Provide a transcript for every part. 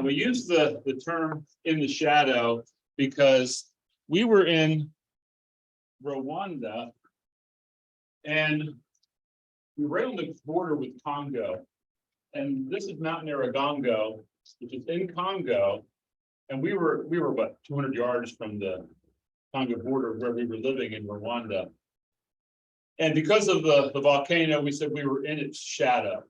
We use the term in the shadow because we were in Rwanda and we were right on the border with Congo. And this is Mount Nyiragongo, which is in Congo. And we were about 200 yards from the Congo border where we were living in Rwanda. And because of the volcano, we said we were in its shadow.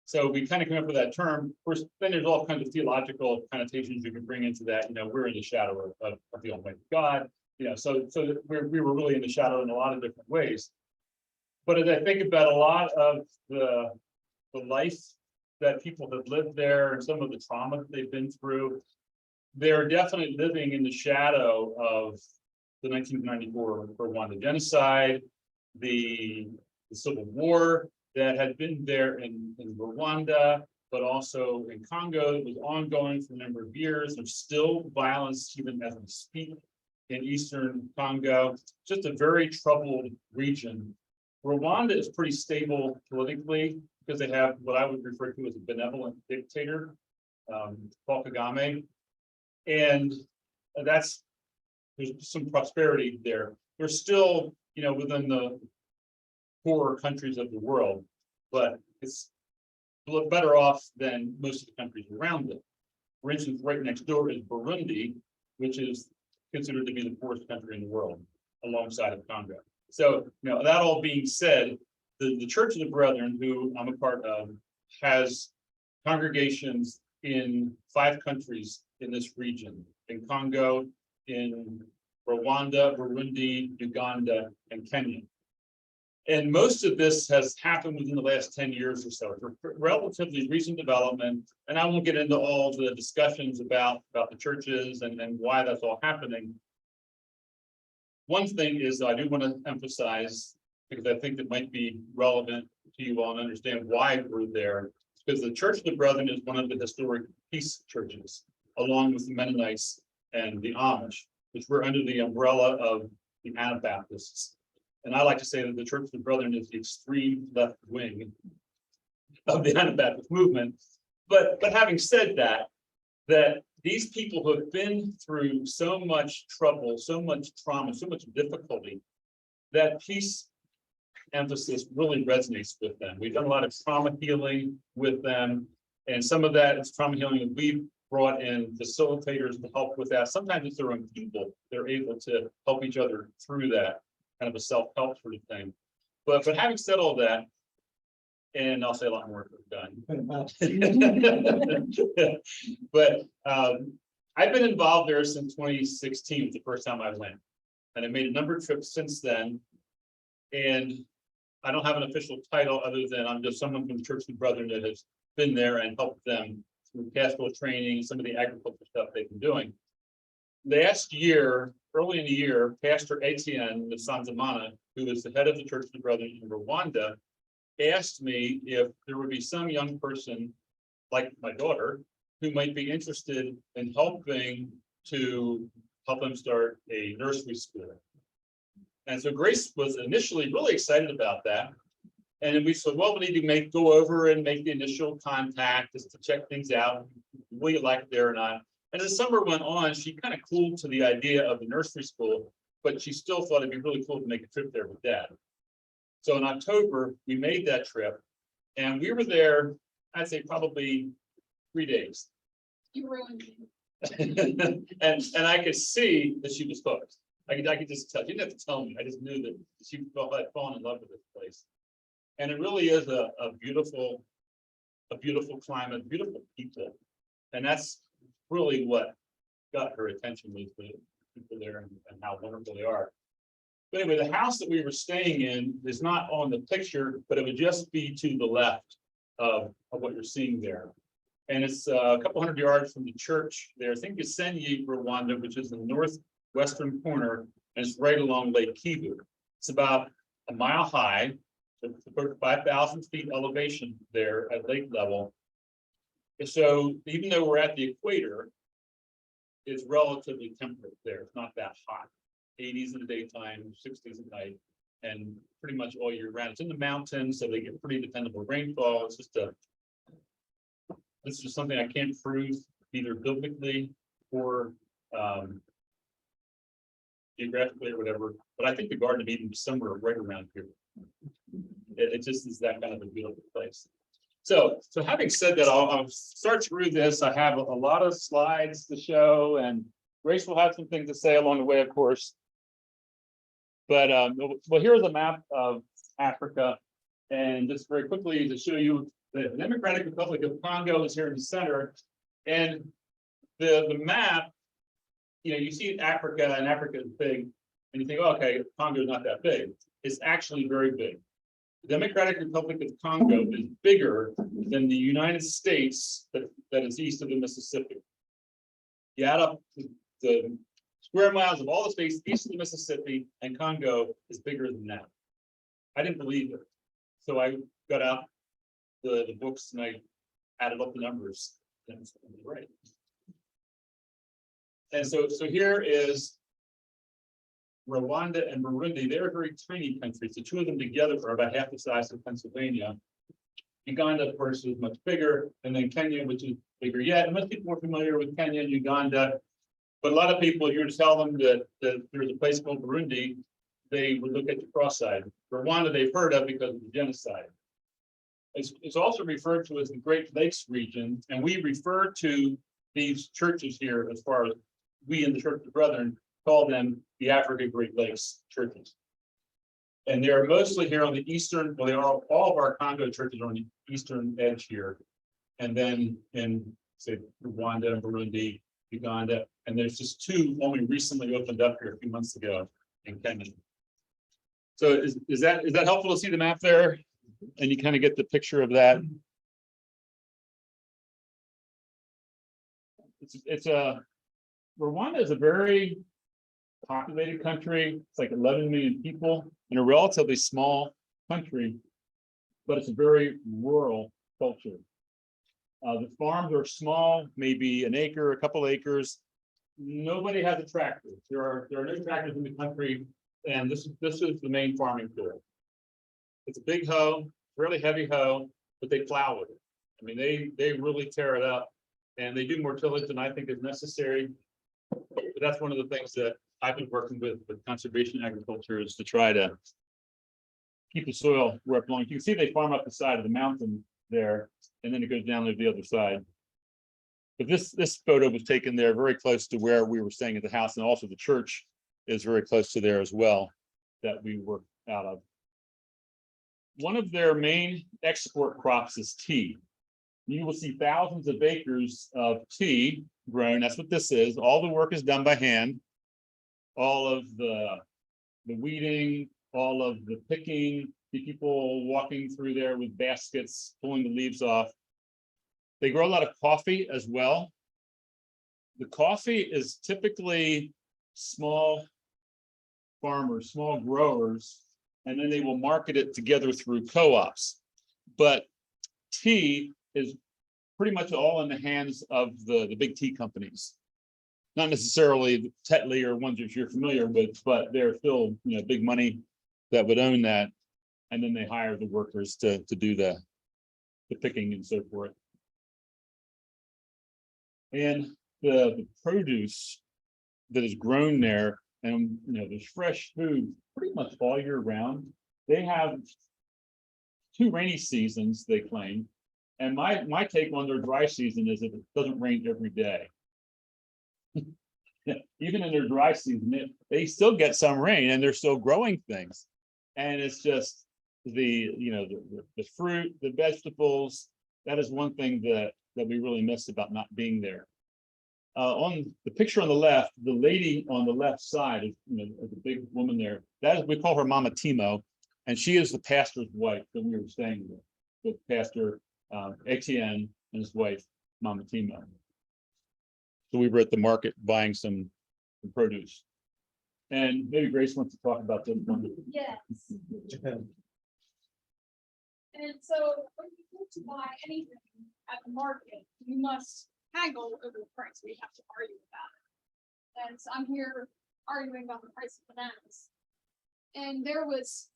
So we kind of came up with that term. Of course, then there's all kinds of theological connotations you can bring into that. You know, we're in the shadow of the Almighty God. You know, so we were really in the shadow in a lot of different ways. But as I think about a lot of the life that people have lived there and some of the trauma that they've been through, they're definitely living in the shadow of the 1994 Rwanda genocide, the civil war that had been there in Rwanda, but also in Congo. It was ongoing for a number of years. There's still violence even as we speak in eastern Congo. Just a very troubled region. Rwanda is pretty stable politically because they have what I would refer to as a benevolent dictator, Paul Kagame. And there's some prosperity there. They're still, you know, within the poorer countries of the world, but it's better off than most of the countries around it. For instance, right next door is Burundi, which is considered to be the poorest country in the world, alongside of Congo. So, you know, that all being said, the Church of the Brethren, who I'm a part of, has congregations in 5 countries in this region, in Congo, in Rwanda, Burundi, Uganda, and Kenya. And most of this has happened within the last 10 years or so. It's a relatively recent development, and I won't get into all the discussions about the churches and why that's all happening. One thing is I do want to emphasize, because I think it might be relevant to you all and understand why we're there, because the Church of the Brethren is one of the historic peace churches, along with the Mennonites and the Amish, which were under the umbrella of the Anabaptists. And I like to say that the Church of the Brethren is the extreme left wing of the Anabaptist movement. But having said that these people who have been through so much trouble, so much trauma, so much difficulty, that peace emphasis really resonates with them. We've done a lot of trauma healing with them, and some of that is trauma healing that we've brought in facilitators to help with that. Sometimes it's their own people. They're able to help each other through that, kind of a self-help sort of thing. But having said all that, and I'll say a lot more if I'm done. But I've been involved there since 2016, the first time I went. And I made a number of trips since then. And I don't have an official title other than I'm just someone from the Church of the Brethren that has been there and helped them through pastoral training, some of the agriculture stuff they've been doing. Last year, early in the year, Pastor Etienne de Sanzamana, who is the head of the Church of the Brethren in Rwanda, asked me if there would be some young person like my daughter who might be interested in helping to help them start a nursery school. And so Grace was initially really excited about that. And then we said, well, we need to go over and make the initial contact just to check things out. Will you like it there or not? And as the summer went on, she kind of cooled to the idea of the nursery school, but she still thought it'd be really cool to make a trip there with Dad. So in October, we made that trip, and we were there, I'd say probably 3 days. You ruined me. and I could see that she was hooked. I could just tell. She didn't have to tell me. I just knew that she had fallen in love with this place. And it really is a beautiful climate, beautiful people. And that's really what got her attention, was the people there and how wonderful they are. But anyway, the house that we were staying in is not on the picture, but it would just be to the left of what you're seeing there. And it's a couple hundred yards from the church there. I think it's Gisenyi, Rwanda, which is the northwestern corner, and it's right along Lake Kivu. It's about a mile high, 5,000 feet elevation there at lake level. And so even though we're at the equator, it's relatively temperate there. It's not that hot. 80s in the daytime, 60s at night, and pretty much all year round. It's in the mountains, so they get pretty dependable rainfall. It's just this is something I can't prove either biblically or geographically or whatever, but I think the Garden of Eden was somewhere right around here. It just is that kind of a beautiful place. So having said that, I'll start through this. I have a lot of slides to show, and Grace will have some things to say along the way, of course. But well, here's a map of Africa, and just very quickly to show you the Democratic Republic of Congo is here in the center, and the map. You know, you see Africa, and Africa is big, and you think, oh, okay, Congo is not that big. It's actually very big. The Democratic Republic of Congo is bigger than the United States that is east of the Mississippi. You add up the square miles of all the states east of the Mississippi, and Congo is bigger than that. I didn't believe it. So I got out the books and I added up the numbers. And it's right. And so here is Rwanda and Burundi. They're very tiny countries. The two of them together are about half the size of Pennsylvania. Uganda, of course, is much bigger, and then Kenya, which is bigger yet. And most people are familiar with Kenya and Uganda, but a lot of people, if you were to tell them that there's a place called Burundi, they would look at you cross-eyed. Rwanda, they've heard of because of the genocide. It's also referred to as the Great Lakes region, and we refer to these churches here, as far as we in the Church of Brethren call them the African Great Lakes churches. And they're mostly here on the eastern, well, they are all of our Congo churches are on the eastern edge here. And then in, say, Rwanda and Burundi, Uganda, and there's just two only recently opened up here a few months ago in Kenya. So is that helpful to see the map there? And you kind of get the picture of that. Rwanda is a very populated country. It's like 11 million people in a relatively small country, but it's a very rural culture. The farms are small, maybe an acre, a couple acres. Nobody has a tractor. There are no tractors in the country, and this is the main farming tool. It's a big hoe, really heavy hoe, but they plow with it. I mean, they really tear it up, and they do more tillage than I think is necessary. But that's one of the things that I've been working with conservation agriculture, is to try to keep the soil where it belongs. You can see they farm up the side of the mountain there, and then it goes down to the other side. But this photo was taken there very close to where we were staying at the house, and also the church is very close to there as well, that we work out of. One of their main export crops is tea. You will see thousands of acres of tea grown. That's what this is. All the work is done by hand. All of the weeding, all of the picking, the people walking through there with baskets, pulling the leaves off. They grow a lot of coffee as well. The coffee is typically small farmers, small growers, and then they will market it together through co-ops. But tea is pretty much all in the hands of the big tea companies. Not necessarily Tetley or ones that you're familiar with, but they're still, you know, big money that would own that. And then they hire the workers to do the picking and so forth. And the produce that is grown there, and you know, there's fresh food pretty much all year round. They have 2 rainy seasons, they claim. And my take on their dry season is that it doesn't rain every day. Even in their dry season, they still get some rain and they're still growing things. And it's just the fruit, the vegetables. That is one thing that we really miss about not being there. On the picture on the left, the lady on the left side, the big woman there, that is, we call her Mama Timo, and she is the pastor's wife that we were staying with Pastor Etienne and his wife, Mama Timo. So we were at the market buying some produce. And maybe Grace wants to talk about this one. Yes. And so when you go to buy anything at the market, you must haggle over the price. We have to argue about it. And so I'm here arguing about the price of bananas. And there was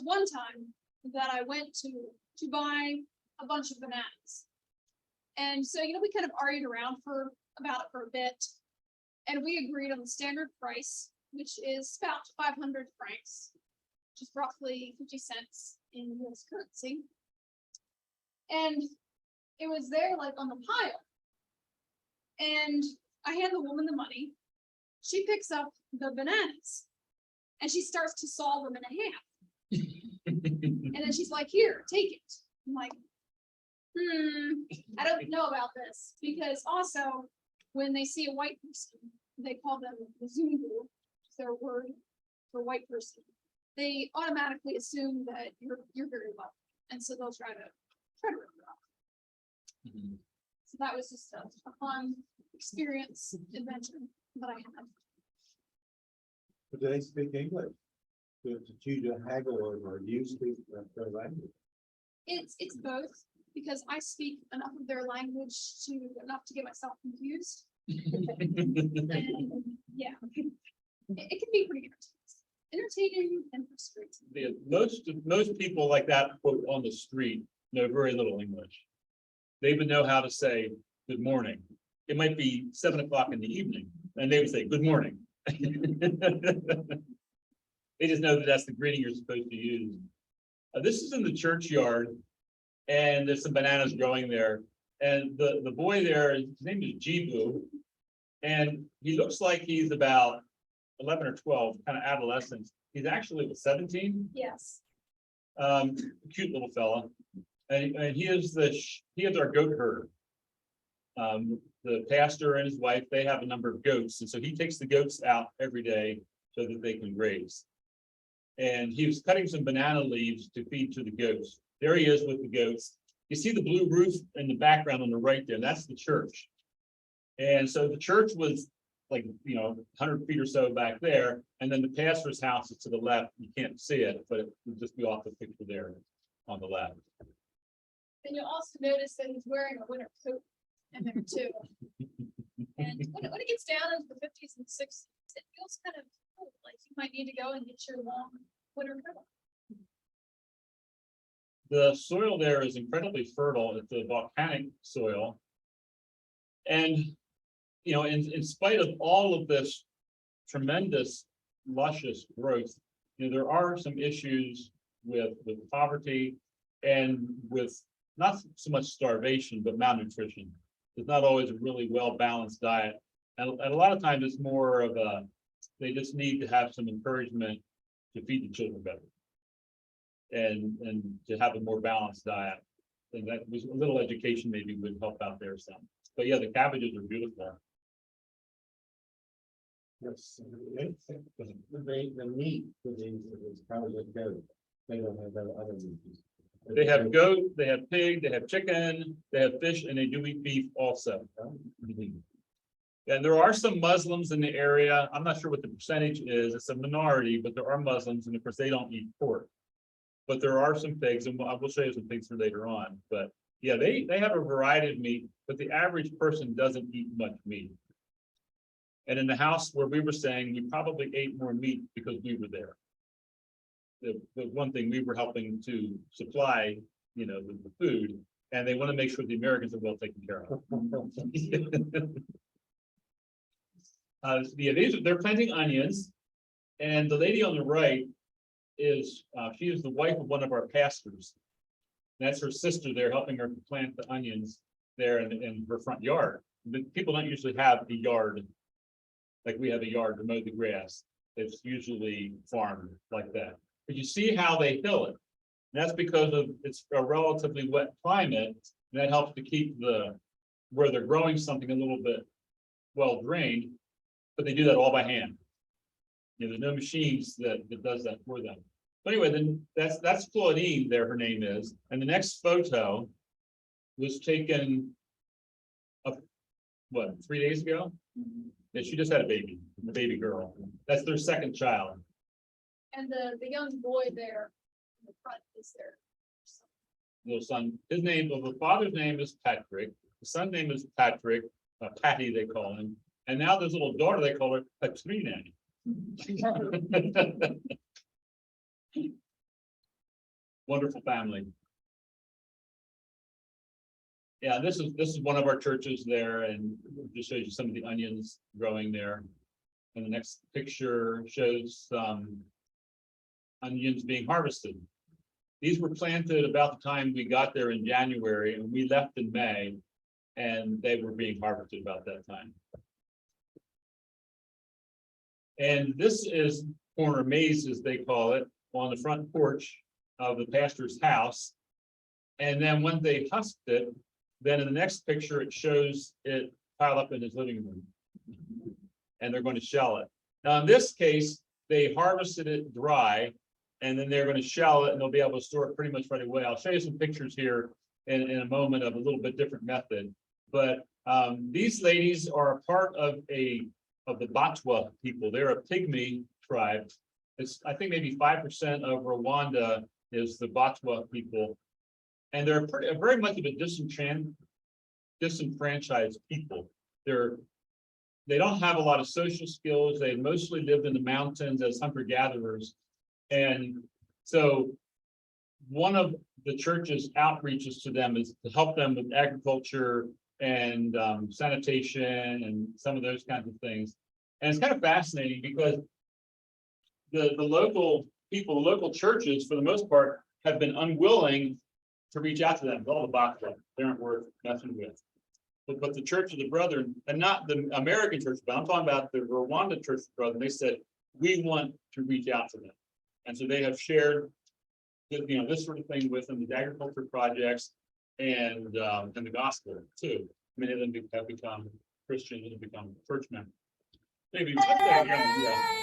one time that I went to buy a bunch of bananas. And so, we kind of argued around about it for a bit. And we agreed on the standard price, which is about 500 francs, which is roughly 50 cents in US currency. And it was there like on the pile. And I hand the woman the money. She picks up the bananas and she starts to saw them in half. And then she's like, here, take it. I'm like, I don't know about this, because also when they see a white person, they call them the Zungu, is their word for white person. They automatically assume that you're very wealthy, and so they'll try to rip you off. So that was just a fun experience, adventure that I had. But do they speak English? Did you do haggle or do you speak their language? It's both, because I speak enough of their language enough to get myself confused. And yeah, it can be pretty entertaining and frustrating. Most people like that quote on the street know very little English. They even know how to say good morning. It might be 7 o'clock in the evening, and they would say good morning. They just know that that's the greeting you're supposed to use. This is in the churchyard, and there's some bananas growing there. And the boy there, his name is Jibu, and he looks like he's about 11 or 12, kind of adolescent. He's actually 17. Yes. Cute little fella, and he is our goat herder. The pastor and his wife, they have a number of goats, and so he takes the goats out every day so that they can graze. And he was cutting some banana leaves to feed to the goats. There he is with the goats. You see the blue roof in the background on the right there, that's the church. And so the church was like, 100 feet or so back there, and then the pastor's house is to the left. You can't see it, but it would just be off the picture there on the left. And you'll also notice that he's wearing a winter coat in there too. And when it gets down into the 50s and 60s, it feels kind of cool, like you might need to go and get your long winter coat. The soil there is incredibly fertile. It's a volcanic soil. And, in spite of all of this tremendous, luscious growth, there are some issues with poverty and with not so much starvation, but malnutrition. It's not always a really well-balanced diet. And a lot of times it's more of they just need to have some encouragement to feed the children better. And to have a more balanced diet. And that was a little education maybe would help out there some. But yeah, the cabbages are beautiful. Yes. The meat for these is probably good. They don't have other meat. They have goat, they have pig, they have chicken, they have fish, and they do eat beef also. And there are some Muslims in the area. I'm not sure what the percentage is. It's a minority, but there are Muslims, and of course they don't eat pork. But there are some pigs, and I will show you some pigs for later on. But yeah, they have a variety of meat, but the average person doesn't eat much meat. And in the house where we were staying, we probably ate more meat because we were there. The one thing we were helping to supply, the food, and they want to make sure the Americans are well taken care of. They're planting onions, and the lady on the right is she is the wife of one of our pastors. That's her sister there helping her to plant the onions there in her front yard. But people don't usually have a yard like we have a yard to mow the grass. It's usually farmed like that. But you see how they hill it. And that's because it's a relatively wet climate, and that helps to keep where they're growing something a little bit well drained, but they do that all by hand. There's no machines that does that for them. But anyway, then that's Claudine there, her name is. And the next photo was taken 3 days ago? Yeah, she just had a baby girl. That's their second child. And the young boy there in the front is their son. Little son, the father's name is Patrick. The son's name is Patrick, Patty they call him. And now this little daughter, they call her Katrina. Wonderful family. Yeah, this is one of our churches there, and just shows you some of the onions growing there. And the next picture shows onions being harvested. These were planted about the time we got there in January, and we left in May, and they were being harvested about that time. And this is corner maize, as they call it, on the front porch of the pastor's house. And then when they husked it, then in the next picture, it shows it piled up in his living room. And they're going to shell it. Now, in this case, they harvested it dry, and then they're going to shell it, and they'll be able to store it pretty much right away. I'll show you some pictures here in a moment of a little bit different method. But these ladies are a part of the Batwa people. They're a pygmy tribe. It's, I think, maybe 5% of Rwanda is the Batwa people. And they're very much of a disenfranchised people. They don't have a lot of social skills. They mostly lived in the mountains as hunter-gatherers. And so one of the church's outreaches to them is to help them with agriculture and sanitation and some of those kinds of things. And it's kind of fascinating because the local people, the local churches, for the most part, have been unwilling to reach out to them. All the Bachla, they aren't worth messing with. But the Church of the Brethren, and not the American Church, but I'm talking about the Rwanda Church of the Brethren, they said, we want to reach out to them. And so they have shared, this sort of thing with them, the agriculture projects and the gospel too. Many of them have become Christians and have become church members. Maybe put that again, yeah.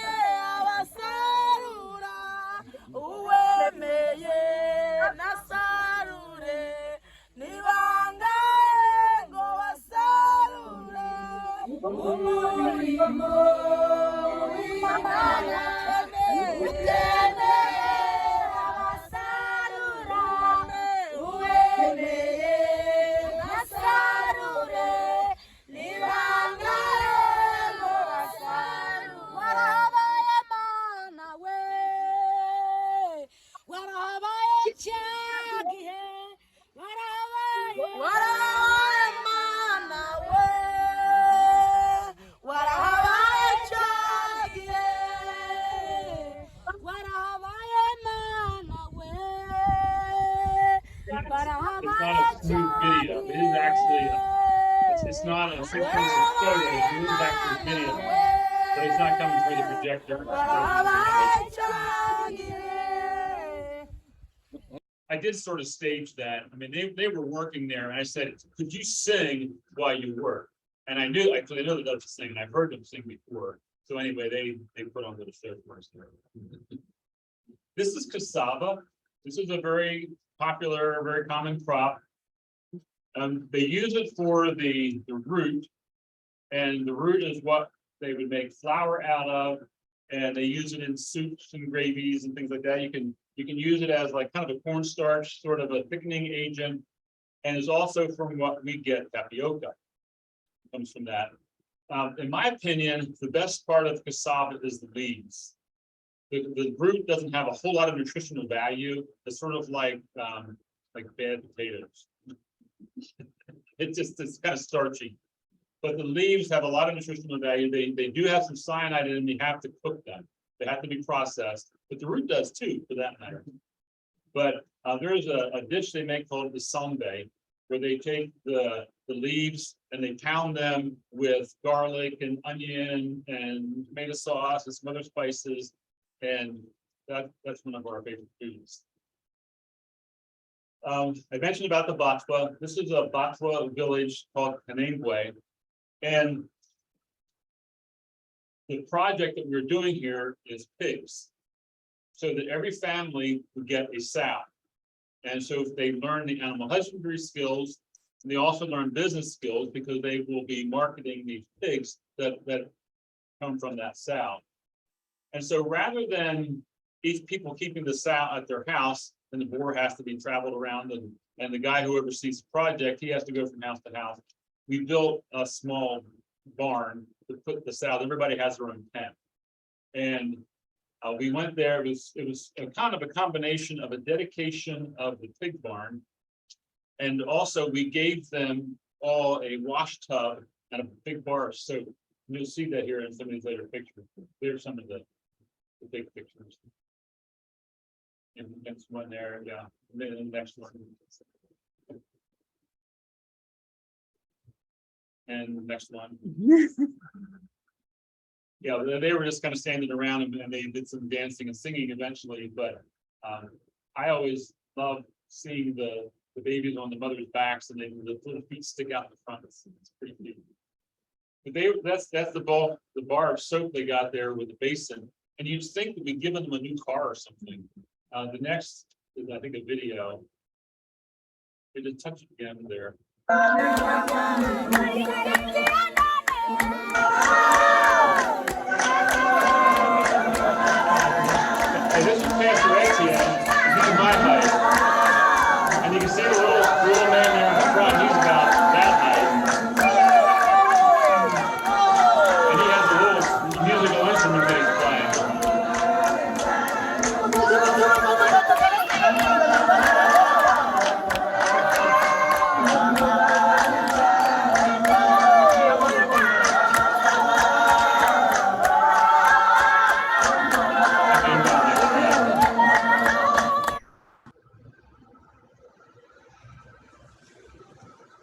It's not a smooth video. It is actually it's not a synchronous photo. It is actually video, but it's not coming through the projector. I did sort of stage that. I mean, they were working there, and I said, "Could you sing while you work?" And I knew that they sing, and I've heard them sing before. So anyway, they put on the show for us there. This is cassava. This is a very popular, very common crop. They use it for the root, and the root is what they would make flour out of, and they use it in soups and gravies and things like that. You can use it as like kind of a cornstarch, sort of a thickening agent, and is also from what we get tapioca. It comes from that. In my opinion, the best part of cassava is the leaves. The root doesn't have a whole lot of nutritional value. It's sort of like bad potatoes. It's kind of starchy. But the leaves have a lot of nutritional value. They do have some cyanide in them. You have to cook them. They have to be processed. But the root does too, for that matter. But there's a dish they make called the sambe, where they take the leaves and they pound them with garlic and onion and tomato sauce and some other spices. And that's one of our favorite foods. I mentioned about the Batwa. This is a Batwa village called Kanengwe. And the project that we're doing here is pigs, so that every family would get a sow. And so if they learn the animal husbandry skills, and they also learn business skills because they will be marketing these pigs that come from that sow. And so rather than these people keeping the sow at their house, and the boar has to be traveled around, and the guy who oversees the project, he has to go from house to house. We built a small barn to put the sow. Everybody has their own tent. And we went there. It was a kind of a combination of a dedication of the pig barn And also we gave them all a wash tub and a big bar of soap. You'll see that here in some of these later pictures. There's some of the big pictures. And the next one there, yeah, and then the next one. And the next one. Yeah, they were just kind of standing around and they did some dancing and singing eventually, but I always love seeing the babies on the mother's backs and the little feet stick out in the front. It's pretty cute. But that's the bar of soap they got there with the basin, and you'd think that we'd given them a new car or something. The next is, I think, a video. It just touched it again there. And this is Pastor Elliott. He's my height, and you can see the little man there in the front. He's about that height, and he has a little musical instrument that he's playing.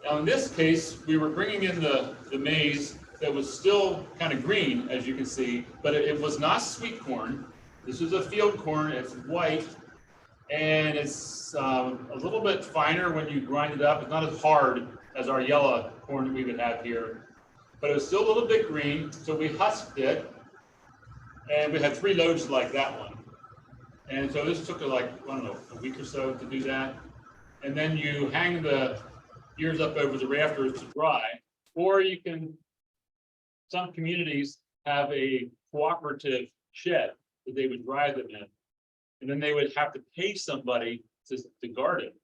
Now in this case, we were bringing in the maize that was still kind of green, as you can see, but it was not sweet corn. This is a field corn. It's white, and it's a little bit finer when you grind it up. It's not as hard as our yellow corn that we would have here, but it was still a little bit green. So we husked it, and we had 3 loads like that one. And so this took like, I don't know, a week or so to do that. And then you hang the ears up over the rafters to dry, or you can, some communities have a cooperative shed that they would dry them in. And then they would have to pay somebody to guard it,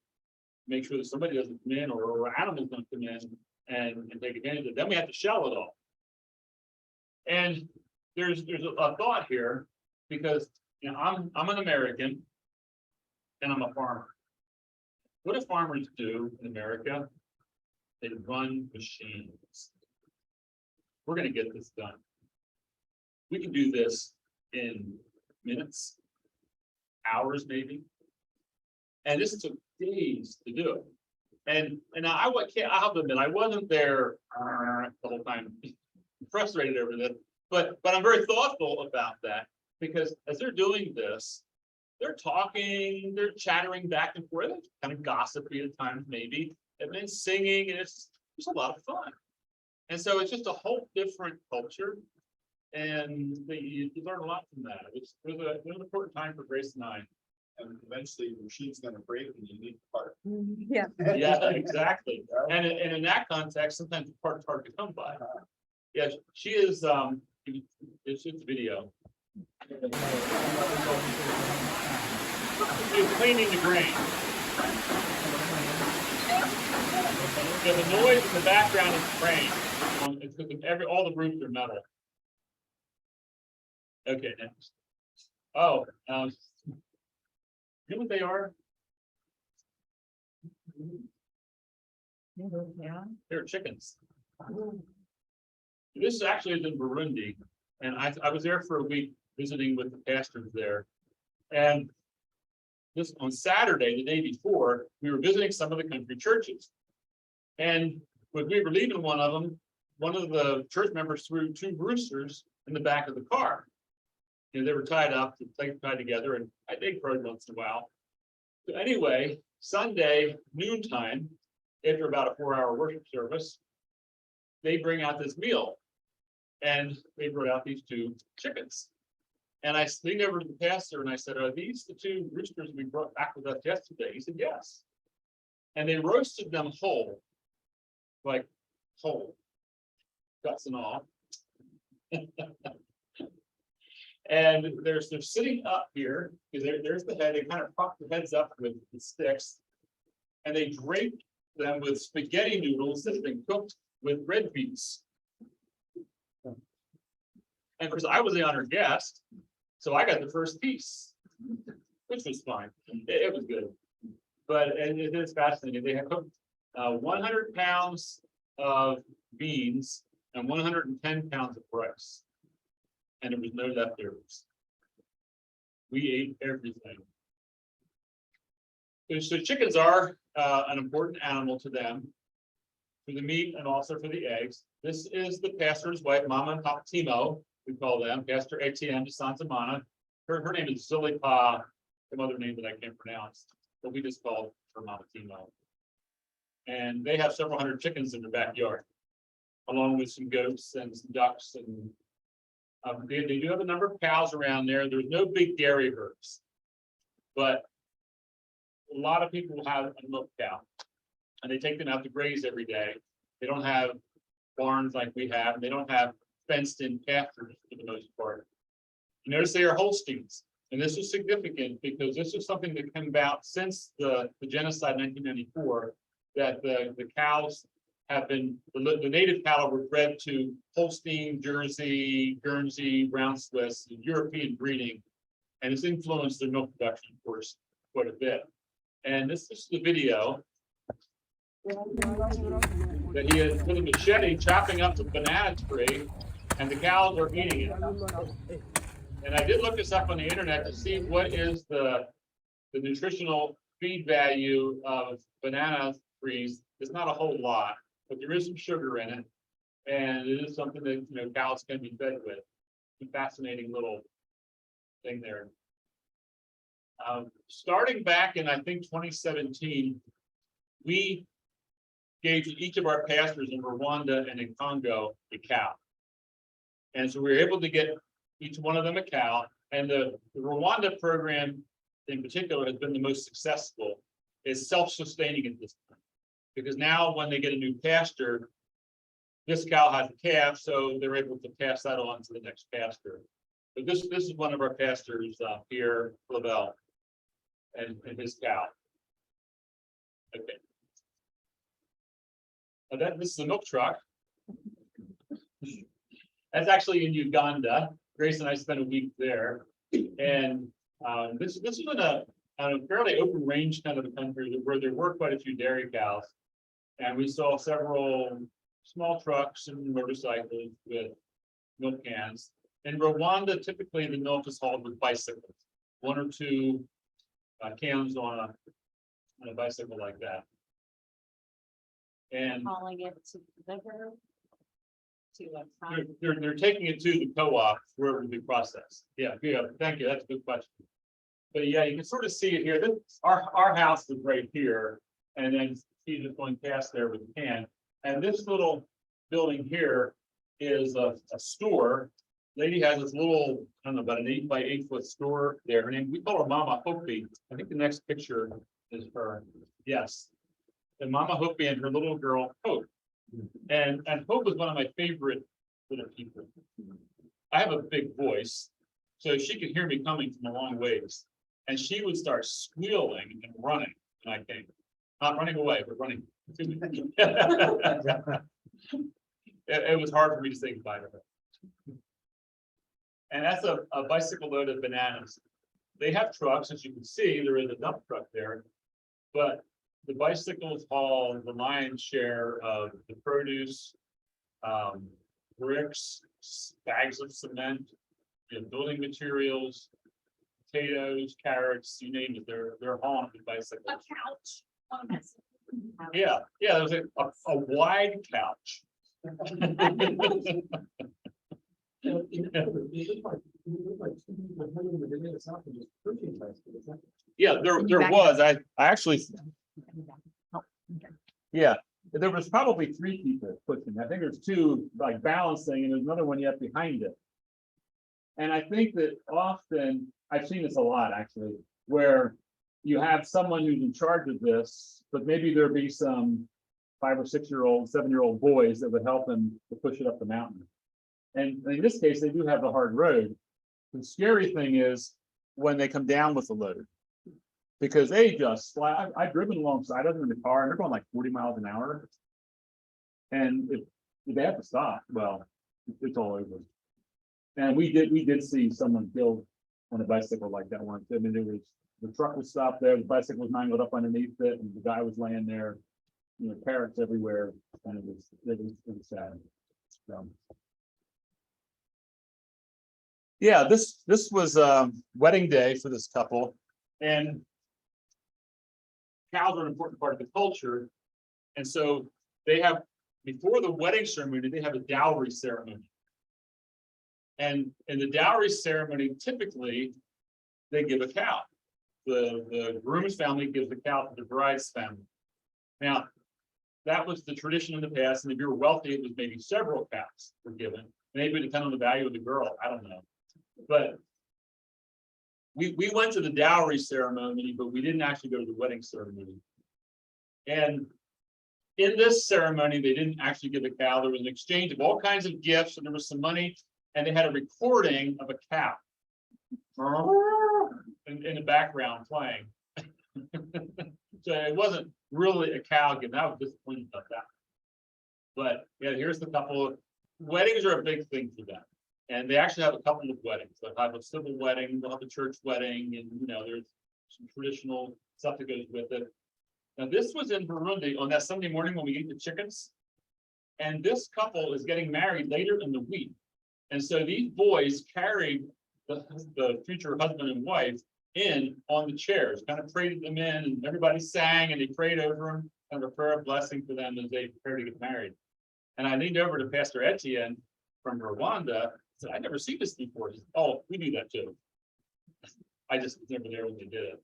make sure that somebody doesn't come in or animals don't come in and take advantage of it. Then we have to shell it all. And there's a thought here, because you know I'm an American and I'm a farmer. What do farmers do in America? They run machines. We're going to get this done. We can do this in minutes, hours maybe. And this took days to do it. And I have to admit, I wasn't there the whole time, frustrated over this, but I'm very thoughtful about that, because as they're doing this, they're talking, they're chattering back and forth, kind of gossipy at times maybe, and then singing, and it's a lot of fun. And so it's just a whole different culture, and you learn a lot from that. It was an important time for Grace and I. And eventually the machine's gonna break and you need a part. Yeah. Yeah, exactly. And in that context, sometimes the part's hard to come by. Yeah, she is, it's just a video. She's cleaning the grain. Yeah, the noise in the background is the grain. It's because all the roofs are metal. Okay, next. Oh, you know what they are? Yeah. They're chickens. This actually is in Burundi, and I was there for a week visiting with the pastors there. And this on Saturday, the day before, we were visiting some of the country churches. And when we were leaving one of them, one of the church members threw 2 roosters in the back of the car. And they were tied up, tied together, and they crowed once in a while. So anyway, Sunday noontime, after about a 4-hour worship service, they bring out this meal, and they brought out these 2 chickens. And I leaned over to the pastor and I said, "Are these the 2 roosters we brought back with us yesterday?" He said, "Yes." And they roasted them whole, like whole, guts and all. And they're sitting up here, because there's the head. They kind of prop their heads up with the sticks, and they drape them with spaghetti noodles that have been cooked with red beets. And of course, I was the honored guest, so I got the first piece, which was fine. It was good, but it is fascinating. They have cooked 100 pounds of beans and 110 pounds of rice. And there was no leftovers. We ate everything. So chickens are an important animal to them, for the meat and also for the eggs. This is the pastor's wife, Mama and Papa Timo, we call them, Pastor Etienne de Santa Mana. Her name is Zilipa, some other name that I can't pronounce, but we just call her Mama Timo. And they have several hundred chickens in their backyard, along with some goats and some ducks. And they do have a number of cows around there. There's no big dairy herds, but a lot of people have a milk cow, and they take them out to graze every day. They don't have barns like we have. They don't have fenced-in pastures for the most part. You notice they are Holsteins, and this is significant because this is something that came about since the genocide in 1994, that the cows have been, the native cattle were bred to Holstein, Jersey, Guernsey, Brown Swiss, European breeding, and it's influenced their milk production, of course, quite a bit. And this is the video that he had with a machete chopping up the banana tree, and the cows are eating it. And I did look this up on the internet to see what is the nutritional feed value of banana trees. It's not a whole lot, but there is some sugar in it, and it is something that cows can be fed with. It's a fascinating little thing there. Starting back in, I think, 2017, we gave each of our pastors in Rwanda and in Congo a cow. And so we were able to get each one of them a cow. And the Rwanda program in particular has been the most successful. It's self-sustaining at this point, because now when they get a new pasture, this cow has a calf, so they're able to pass that on to the next pasture. But this is one of our pastors, Pierre Lavelle, and his cow. Okay. This is a milk truck. That's actually in Uganda. Grace and I spent a week there, and this was in a fairly open range kind of a country where there were quite a few dairy cows, and we saw several small trucks and motorcycles with milk cans. In Rwanda, typically the milk is hauled with bicycles, one or two cans on a bicycle like that. And Hauling it to deliver to a they're taking it to the co-op where it will be processed. Yeah, thank you. That's a good question. But yeah, you can sort of see it here. Our house is right here, and then she's just going past there with the can. And this little building here is a store. Lady has this little, I don't know, about an 8 by 8 foot store there. Her name, we call her Mama Hopi. I think the next picture is her. Yes. And Mama Hopi and her little girl Hope. And Hope is one of my favorite little people. I have a big voice, so she could hear me coming from a long ways. And she would start squealing and running when I came. Not running away, but running. It was hard for me to say goodbye to her. And that's a bicycle load of bananas. They have trucks, as you can see, there is a dump truck there, but the bicycles haul the lion's share of the produce, bricks, bags of cement, building materials, potatoes, carrots, you name it. They're hauling the bicycles. A couch on a bicycle. Yeah, there's a wide couch. Yeah, there was. I actually. Yeah, there was probably 3 people pushing. I think there's 2 like balancing, and there's another one yet behind it. And I think that often I've seen this a lot actually, where you have someone who's in charge of this, but maybe there'd be some 5 or 6-year-old, 7-year-old boys that would help them to push it up the mountain. And in this case, they do have the hard road. The scary thing is when they come down with the load, because they just slide. I've driven alongside of them in the car, and they're going like 40 miles an hour. And if they have to stop, well, it's all over. And we did see someone killed on a bicycle like that once. I mean, the truck was stopped there, the bicycle was mangled up underneath it, and the guy was laying there. parents everywhere, and it was sad. So. Yeah, this was wedding day for this couple, and cows are an important part of the culture, and so they have, before the wedding ceremony, they have a dowry ceremony. And in the dowry ceremony, typically, they give a cow. The groom's family gives the cow to the bride's family. Now, that was the tradition in the past, and if you were wealthy, it was maybe several cows were given. Maybe depending on the value of the girl, I don't know. But we went to the dowry ceremony, but we didn't actually go to the wedding ceremony. And in this ceremony, they didn't actually give a cow. There was an exchange of all kinds of gifts, and there was some money, and they had a recording of a cow in the background playing. So it wasn't really a cow gift. I was disappointed about that. But yeah, here's the couple. Weddings are a big thing for them. And they actually have a couple of weddings. They'll have a civil wedding, they'll have a church wedding, and there's some traditional stuff that goes with it. Now, this was in Burundi on that Sunday morning when we ate the chickens. And this couple is getting married later in the week. And so these boys carried the future husband and wife in on the chairs, kind of prayed them in, and everybody sang and they prayed over them, kind of a prayer of blessing for them as they prepare to get married. And I leaned over to Pastor Etienne from Rwanda. I said, I've never seen this before. He said, oh, we do that too. I just was never there when they did it.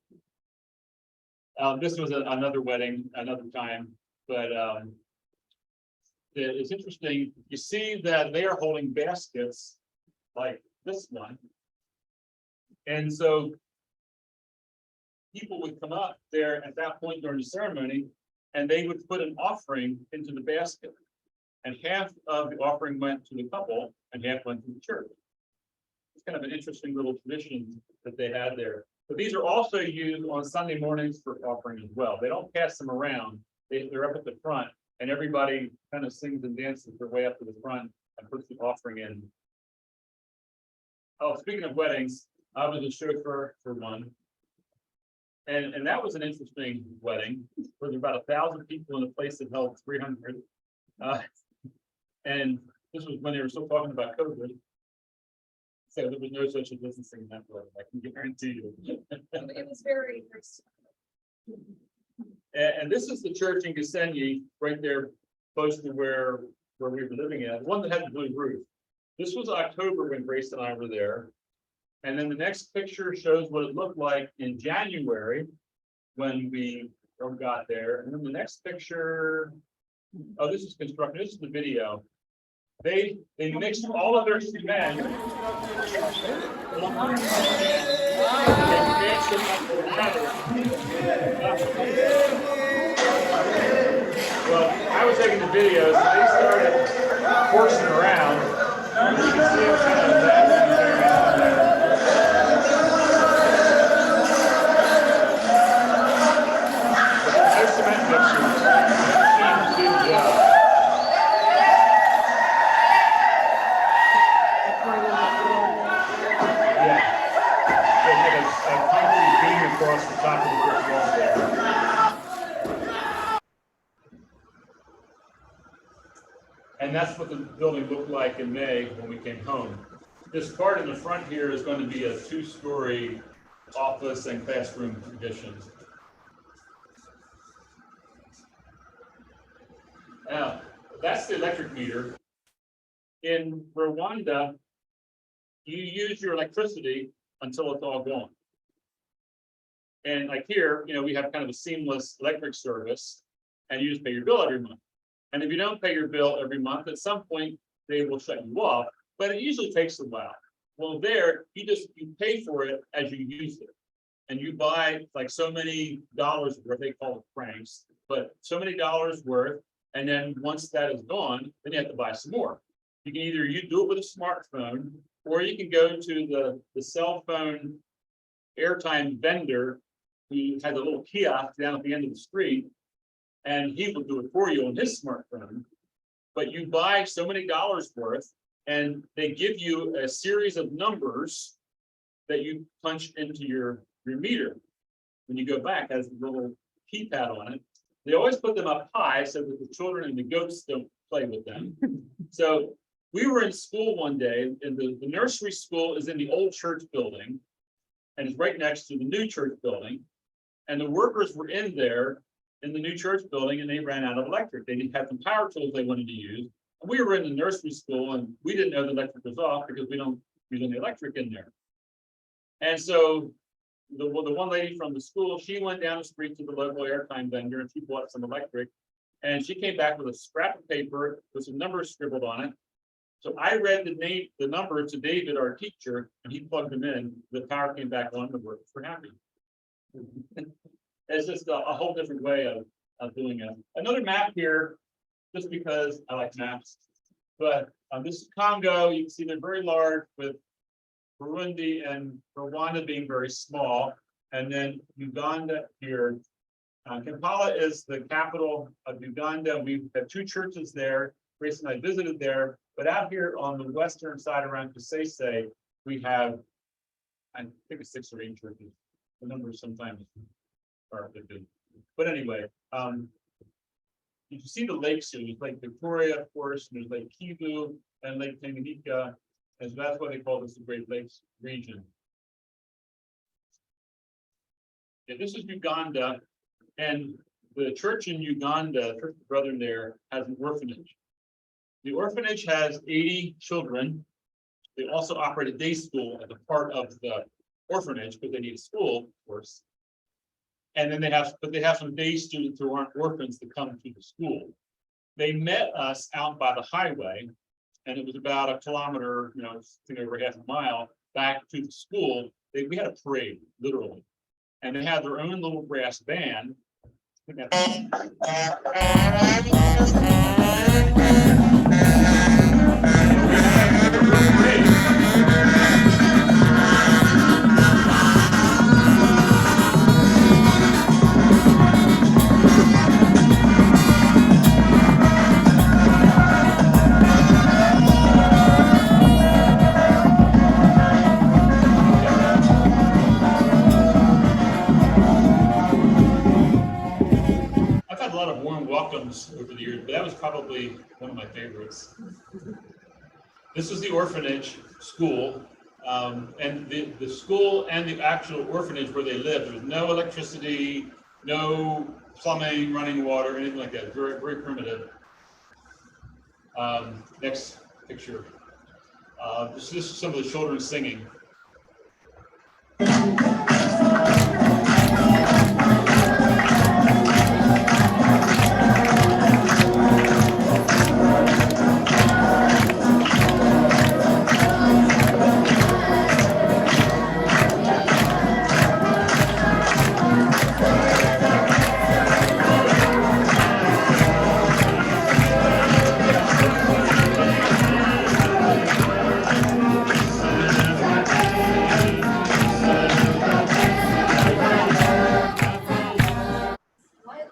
This was another wedding, another time, but it's interesting. You see that they are holding baskets like this one. And so people would come up there at that point during the ceremony, and they would put an offering into the basket. And half of the offering went to the couple and half went to the church. It's kind of an interesting little tradition that they had there. But these are also used on Sunday mornings for offering as well. They don't pass them around. They're up at the front, and everybody kind of sings and dances their way up to the front and puts the offering in. Oh, speaking of weddings, I was a chauffeur for one. And that was an interesting wedding. There was about 1,000 people in a place that held 300. And this was when they were still talking about COVID. So there was no social distancing in that wedding, I can guarantee you. It was very. And this is the church in Gisenyi, right there, close to where we were living at, the one that had the blue roof. This was October when Grace and I were there. And then the next picture shows what it looked like in January when we got there. And then the next picture, oh, this is construction. This is the video. They mixed all of their cement. Well, I was taking the videos, and they started forcing around. You can see it kind of that. No cement mixers. Machines do the job. Across the top of the brick wall there. And that's what the building looked like in May when we came home. This part in the front here is going to be a 2-story office and classroom addition. Now, that's the electric meter. In Rwanda, you use your electricity until it's all gone. And like here, we have kind of a seamless electric service, and you just pay your bill every month. And if you don't pay your bill every month, at some point they will shut you off, but it usually takes a while. Well, there you pay for it as you use it, and you buy like so many dollars worth. They call it francs, but so many dollars worth, and then once that is gone, then you have to buy some more. You can either do it with a smartphone, or you can go to the cell phone airtime vendor. He has a little kiosk down at the end of the street, and he will do it for you on his smartphone. But you buy so many dollars worth, and they give you a series of numbers that you punch into your meter. When you go back, it has a little keypad on it, They always put them up high so that the children and the goats don't play with them. So we were in school one day, and the nursery school is in the old church building, and it's right next to the new church building. And the workers were in there in the new church building, and they ran out of electric. They didn't have some power tools they wanted to use. And we were in the nursery school, and we didn't know the electric was off because we don't use any electric in there. And so the one lady from the school, she went down the street to the local airtime vendor, and she bought some electric. And she came back with a scrap of paper with some numbers scribbled on it. So I read the number to David, our teacher, and he plugged them in. The power came back on, the workers were happy. It's just a whole different way of doing it. Another map here, just because I like maps. But this is Congo. You can see they're very large, with Burundi and Rwanda being very small. And then Uganda here. Kampala is the capital of Uganda. We have two churches there. Grace and I visited there. But out here on the western side around Kasese, we have, I think it's 6 or 8 churches. The numbers sometimes are big. But anyway, you can see the lakes here. There's Lake Victoria, of course, and there's Lake Kivu and Lake Tanganyika. And so that's why they call this the Great Lakes region. Yeah, this is Uganda. And the church in Uganda, Church of Brethren there, has an orphanage. The orphanage has 80 children. They also operate a day school as a part of the orphanage, because they need a school, of course. And then they have some day students who aren't orphans to come to the school. They met us out by the highway, and it was about a kilometer, I think over half a mile back to the school. We had a parade, literally. And they had their own little brass band. I've had a lot of warm welcomes over the years, but that was probably one of my favorites. This is the orphanage school, and the school and the actual orphanage where they live. There was no electricity, no plumbing, running water, anything like that. Very, very primitive. Next picture. This is some of the children singing.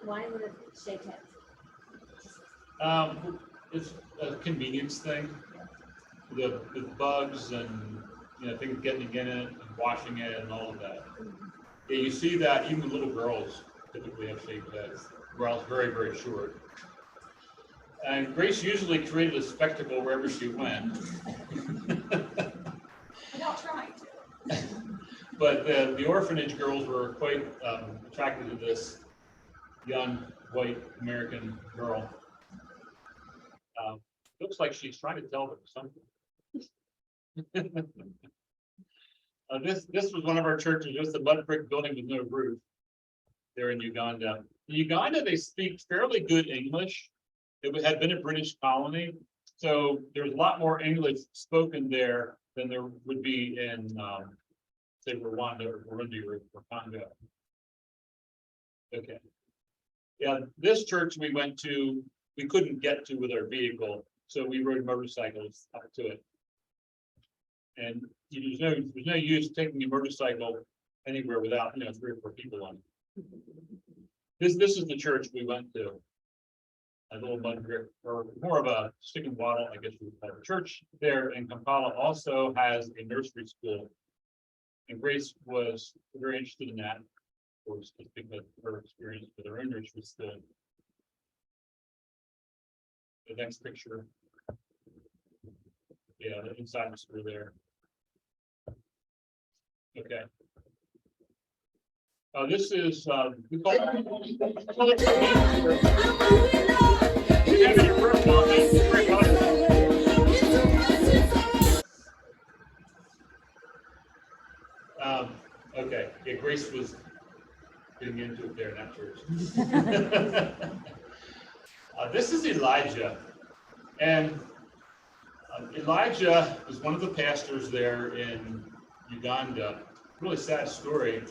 Why would it shake hands? It's a convenience thing. The bugs and things getting in it and washing it and all of that. Yeah, you see that even little girls typically have shaved heads. Girls very, very short. And Grace usually created a spectacle wherever she went. Without trying to. But the orphanage girls were quite attracted to this young white American girl. Looks like she's trying to tell them something. This was one of our churches, just a mud brick building with no roof. There in Uganda. In Uganda, they speak fairly good English. It had been a British colony, so there's a lot more English spoken there than there would be in, say, Rwanda or Burundi or Congo. Okay. Yeah, this church we went to, we couldn't get to with our vehicle, so we rode motorcycles up to it. And there's no use taking a motorcycle anywhere without 3 or 4 people on it. This is the church we went to. A little mud brick, or more of a stick and waddle, I guess you would call it. The church there in Kampala also has a nursery school. And Grace was very interested in that, of course, because of her experience with her own nursery school. the next picture. Yeah, the inside was through there. Okay. This is, we call it. Okay, yeah, Grace was getting into it there, not church. This is Elijah, and Elijah is one of the pastors there in Uganda. Really sad story.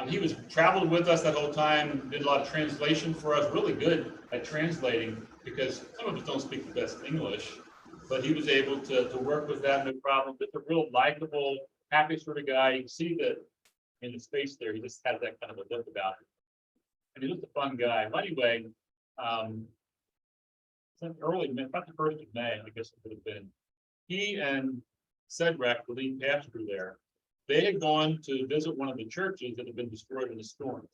He was traveled with us that whole time, did a lot of translation for us, really good at translating because some of us don't speak the best English, but he was able to work with that, no problem. Just a real likable, happy sort of guy. You can see that in his face there, he just has that kind of a look about him. And he was a fun guy. But anyway, early, about the 1st of May, I guess it would have been, he and Cedric, the lead pastor there, they had gone to visit one of the churches that had been destroyed in the storm.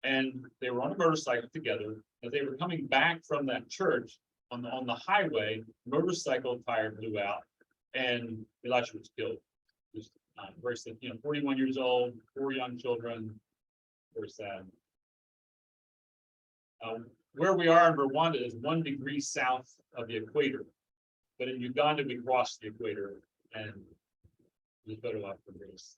And they were on a motorcycle together. As they were coming back from that church on the highway, motorcycle tire blew out and Elisha was killed. Just very sad, 41 years old, 4 young children, very sad. Where we are in Rwanda is 1 degree south of the equator, but in Uganda we crossed the equator, and there's a photo op for Grace.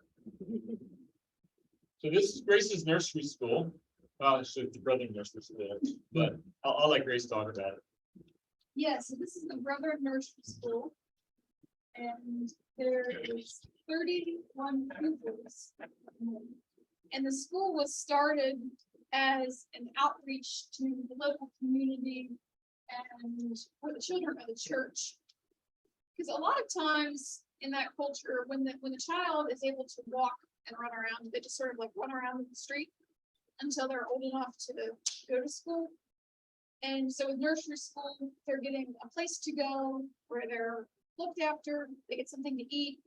So this is Grace's nursery school. Well, actually, it's the brother nursery school, but I'll let Grace talk about it. Yes, so this is the Brother Nursery School. And there is 31 pupils. And the school was started as an outreach to the local community and for the children of the church. Because a lot of times in that culture, when the child is able to walk and run around, they just sort of like run around in the street until they're old enough to go to school. And so with nursery school, they're getting a place to go where they're looked after, they get something to eat,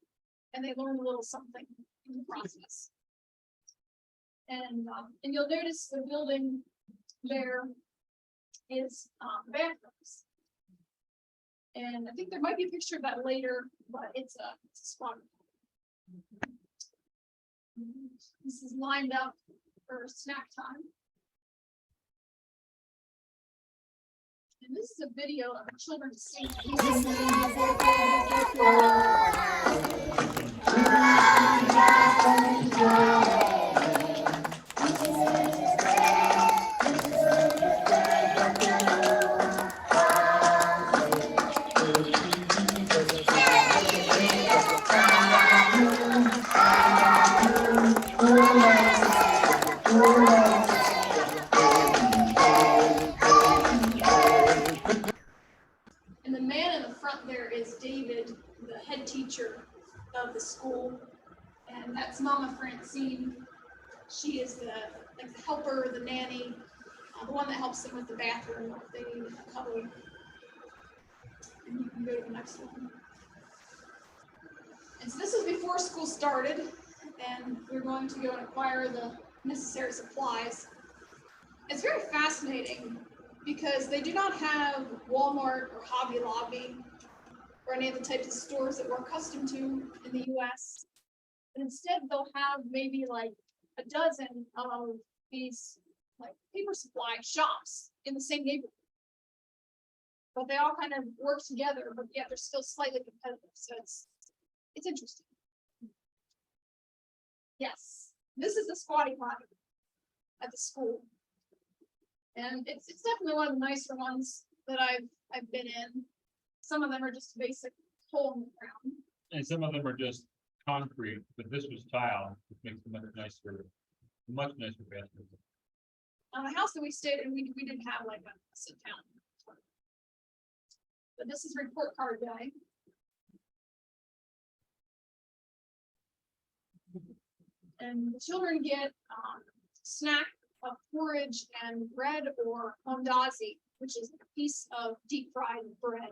and they learn a little something in the process. And you'll notice the building there is bathrooms. And I think there might be a picture of that later, but it's a spot. This is lined up for snack time. And this is a video of the children singing. And the man in the front there is David, the head teacher of the school. And that's Mama Francine. She is the helper, the nanny, the one that helps them with the bathroom if they need a cuddle. And you can go to the next one. And so this is before school started, and we're going to go and acquire the necessary supplies. It's very fascinating because they do not have Walmart or Hobby Lobby or any of the types of stores that we're accustomed to in the US. And instead they'll have maybe like a dozen of these like paper supply shops in the same neighborhood. But they all kind of work together, but yet they're still slightly competitive. So it's interesting. Yes, this is the squatty potty at the school. And it's definitely one of the nicer ones that I've been in. Some of them are just basic hole in the ground. And some of them are just concrete, but this was tile, which makes them much nicer bathroom. On the house that we stayed in, we didn't have like a sit down. But this is report card day. And the children get snack of porridge and bread or mandazi, which is a piece of deep fried bread.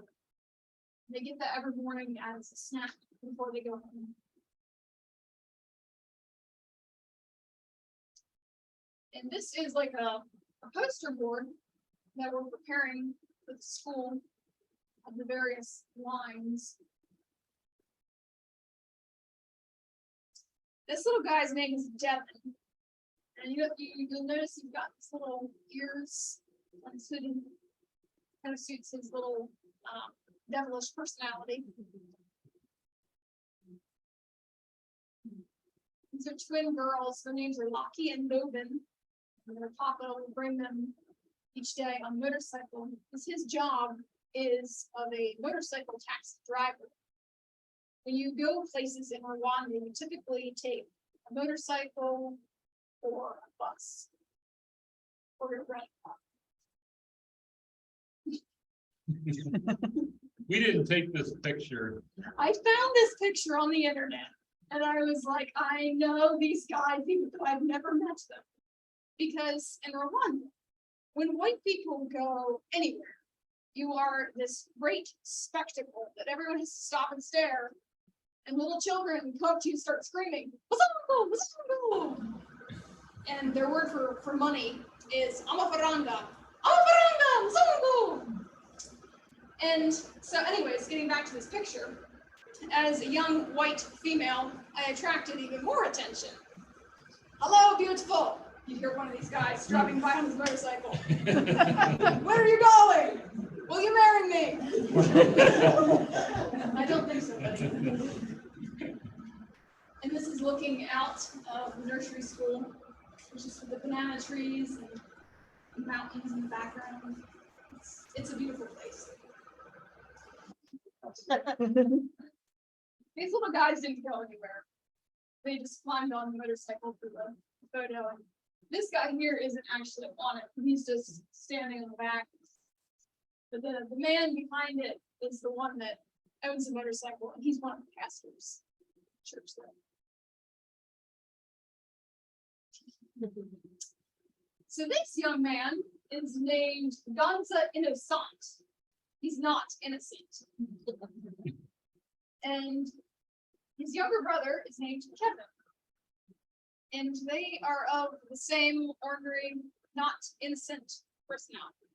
They get that every morning as a snack before they go home. And this is like a poster board that we're preparing for the school. of the various lines. This little guy's name is Devin. And you'll notice you've got these little ears, kind of suits his little devilish personality. These are twin girls. Their names are Lockie and Dobin. And their papa will bring them each day on a motorcycle, because his job is of a motorcycle taxi driver. When you go places in Rwanda, you typically take a motorcycle or a bus or a rent car. We didn't take this picture. I found this picture on the internet and I was like, I know these guys, even though I've never met them. Because in Rwanda, when white people go anywhere, you are this great spectacle that everyone has to stop and stare. And little children come up to you and start screaming, "Wazungu, wazungu." And their word for money is amafaranga, amafaranga, wazungu. And so anyways, getting back to this picture, as a young white female, I attracted even more attention. Hello, beautiful. You hear one of these guys driving by on his motorcycle. Where are you going? Will you marry me? I don't think so, buddy. And this is looking out of the nursery school, which is with the banana trees and mountains in the background. It's a beautiful place. These little guys didn't go anywhere. They just climbed on the motorcycle for the photo. And this guy here isn't actually on it. He's just standing on the back. But the man behind it is the one that owns the motorcycle, and he's one of the pastors at the church there. So this young man is named Gonza Innocent. He's not innocent. And his younger brother is named Kevin. And they are of the same ornery, not innocent personality.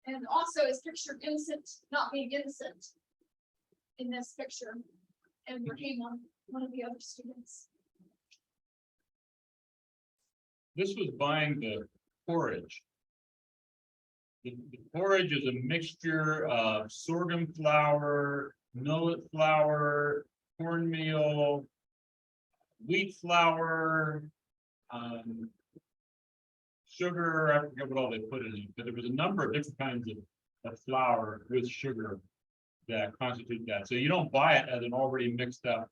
And also is pictured innocent, not being innocent in this picture. And Raheem, one of the other students. This was buying the porridge. The porridge is a mixture of sorghum flour, millet flour, cornmeal, wheat flour, sugar. I forget what all they put in it, but there was a number of different kinds of flour with sugar that constitute that. So you don't buy it as an already mixed up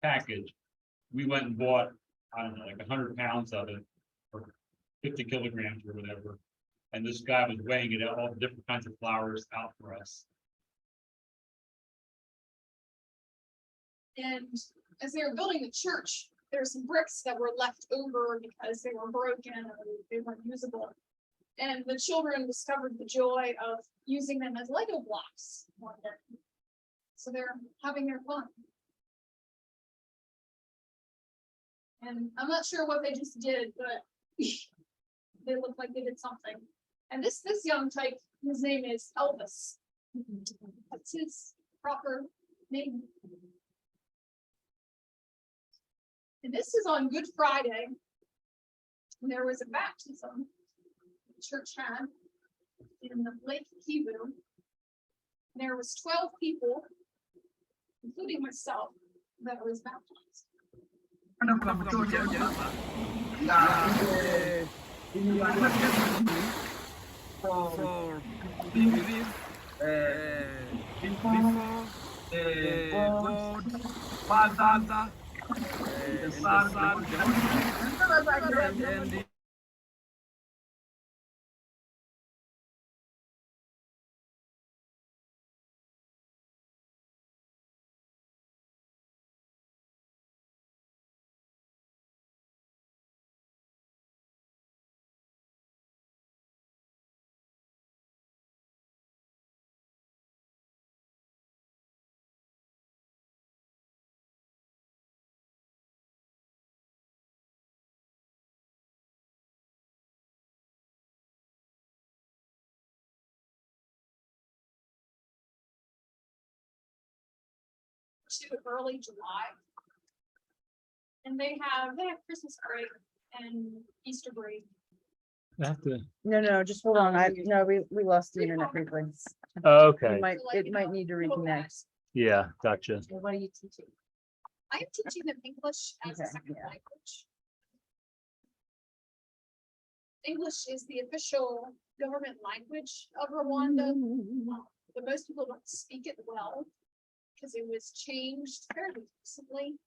package. We went and bought, I don't know, like 100 pounds of it, or 50 kilograms or whatever. And this guy was weighing it out, all the different kinds of flours out for us. And as they were building the church, there were some bricks that were left over because they were broken or they weren't usable. And the children discovered the joy of using them as Lego blocks one day. So they're having their fun. And I'm not sure what they just did, but they look like they did something. And this young type, his name is Elvis. That's his proper name. And this is on Good Friday. And there was a baptism the church had in the Lake Kivu. There was 12 people, including myself, that was baptized. For believe before God, Father, the Son, and the to early July. And they have Christmas break and Easter break. No, just hold on. We lost the internet briefly. Okay, It might need to reconnect. yeah, gotcha. What are you teaching? I am teaching them English as a Okay, second yeah. language. English is the official government language of Rwanda, but most people don't speak it well because it was changed fairly recently,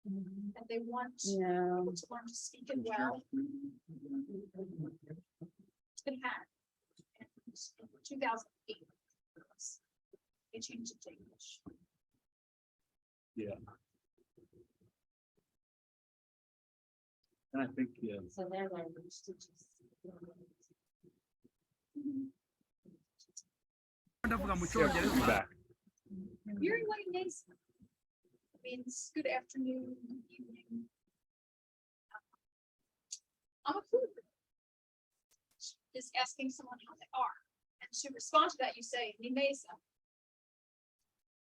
and they want No. people to learn to speak it well. It's been had in 2008. They changed it to English. Yeah. And I think, yeah. So their language teaches. ndavuga mu cyongereza Back. Very late days. Means good afternoon, evening. I'm a food. Is asking someone how they are. And to respond to that, you say, Nimesa.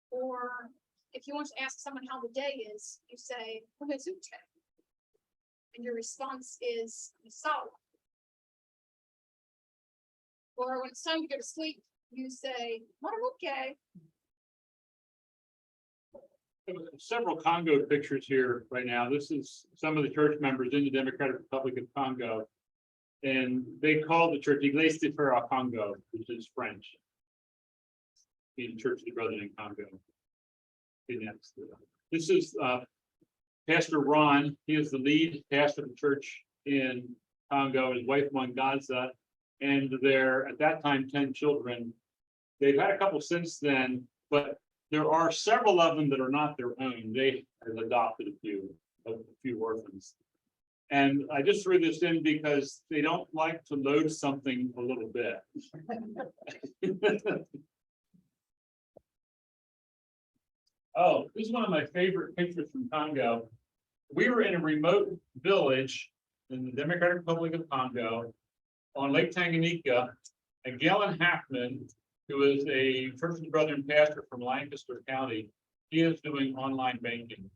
Or if you want to ask someone how the day is, you say, Umezute. And your response is Misawa. Or when it's time to go to sleep, you say, Maramuke. Several Congo pictures here right now. This is some of the church members in the Democratic Republic of Congo. And they call the church Église des Frères au Congo, which is French. In Church of the Brethren in Congo. This is Pastor Ron. He is the lead pastor of the church in Congo, his wife Mangaza, and their, at that time, 10 children. They've had a couple since then, but there are several of them that are not their own. They have adopted a few orphans. And I just threw this in because they don't like to load something a little bit. Oh, this is one of my favorite pictures from Congo. We were in a remote village in the Democratic Republic of Congo on Lake Tanganyika, and Galen Hackman, who is a Church of the Brethren pastor from Lancaster County, he is doing online banking.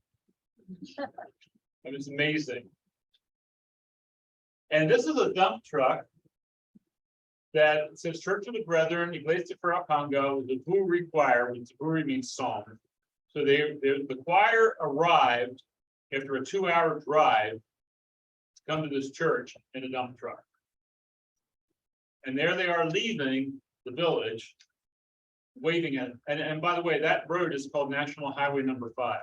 It was amazing. And this is a dump truck that says Church of the Brethren, Église des Frères au Congo, the Zaburi choir, which Zaburi means psalm. So the choir arrived after a 2-hour drive to come to this church in a dump truck. And there they are leaving the village, waving at, and by the way, that road is called National Highway number 5.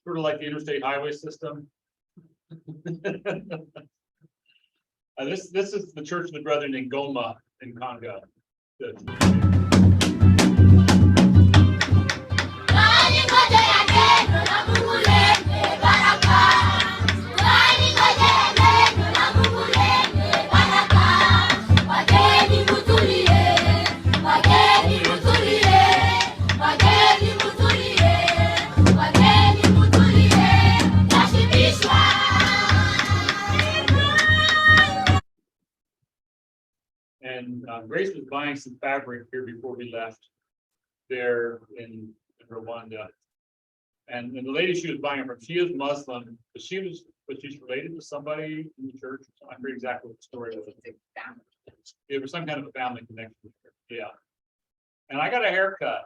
Sort of like the interstate highway system. This is the Church of the Brethren in Goma in Congo. Good. And Grace was buying some fabric here before we left there in Rwanda. And the lady she was buying from, she is Muslim, but she's related to somebody in the church. I forget exactly what the story was. It was some kind of a family connection. Yeah. And I got a haircut.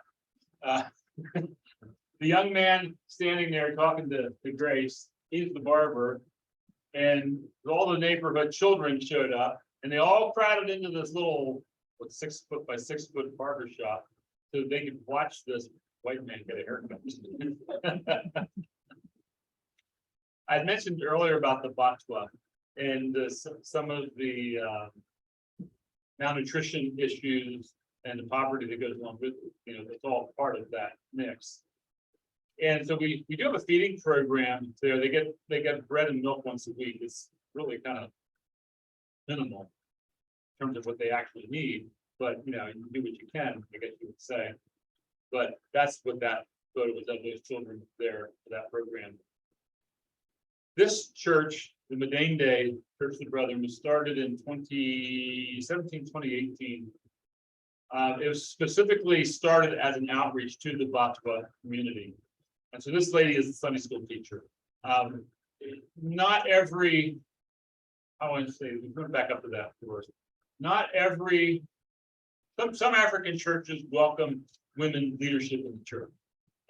The young man standing there talking to Grace, he's the barber. And all the neighborhood children showed up. And they all crowded into this little 6 foot by 6 foot barber shop so they could watch this white man get a haircut. I mentioned earlier about the Batwa and some of the malnutrition issues and the poverty that goes along with it. You know, it's all part of that mix. And so we do have a feeding program there. They get bread and milk once a week. It's really kind of minimal in terms of what they actually need, but you know, you do what you can, I guess you would say. But that's what that photo was of, those children there for that program. This church, the Medende Church of the Brethren, was started in 2017, 2018 It was specifically started as an outreach to the Batwa community. And so this lady is a Sunday school teacher. Not every, I want to say, we're going back up to that first. Not every, some African churches welcome women leadership in the church,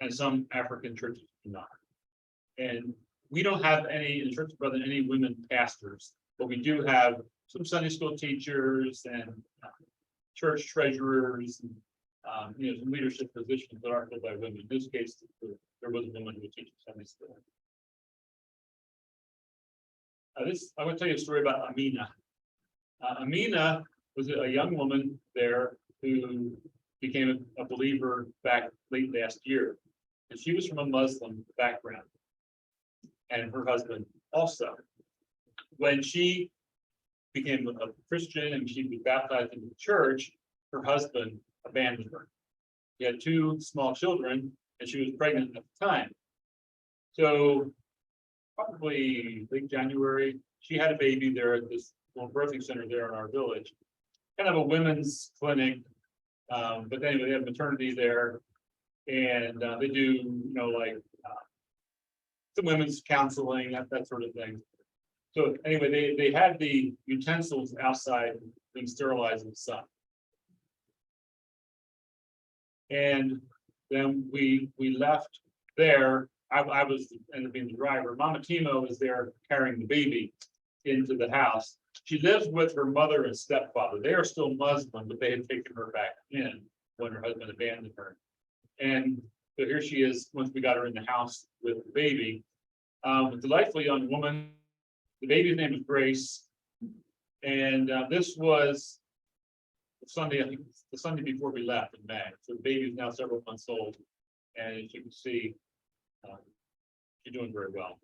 and some African churches do not. And we don't have any, in the Church of Brethren, any women pastors, but we do have some Sunday school teachers and church treasurers, and some leadership positions that are filled by women. In this case, there was a woman who was teaching Sunday school. I want to tell you a story about Amina. Amina was a young woman there who became a believer back late last year, and she was from a Muslim background, and her husband also. When she became a Christian and she was baptized into the church, her husband abandoned her. He had 2 small children, and she was pregnant at the time. So probably late January, she had a baby there at this little birthing center there in our village, kind of a women's clinic. But anyway, they have maternity there, and they do, like some women's counseling, that sort of thing. So anyway, they had the utensils outside being sterilized in the sun. And then we left there. I was ended up being the driver. Mama Timo was there carrying the baby into the house. She lives with her mother and stepfather. They are still Muslim, but they had taken her back in when her husband abandoned her. And so here she is once we got her in the house with the baby. A delightful young woman. The baby's name is Grace. And this was Sunday, I think the Sunday before we left in May. So the baby is now several months old. And as you can see, she's doing very well.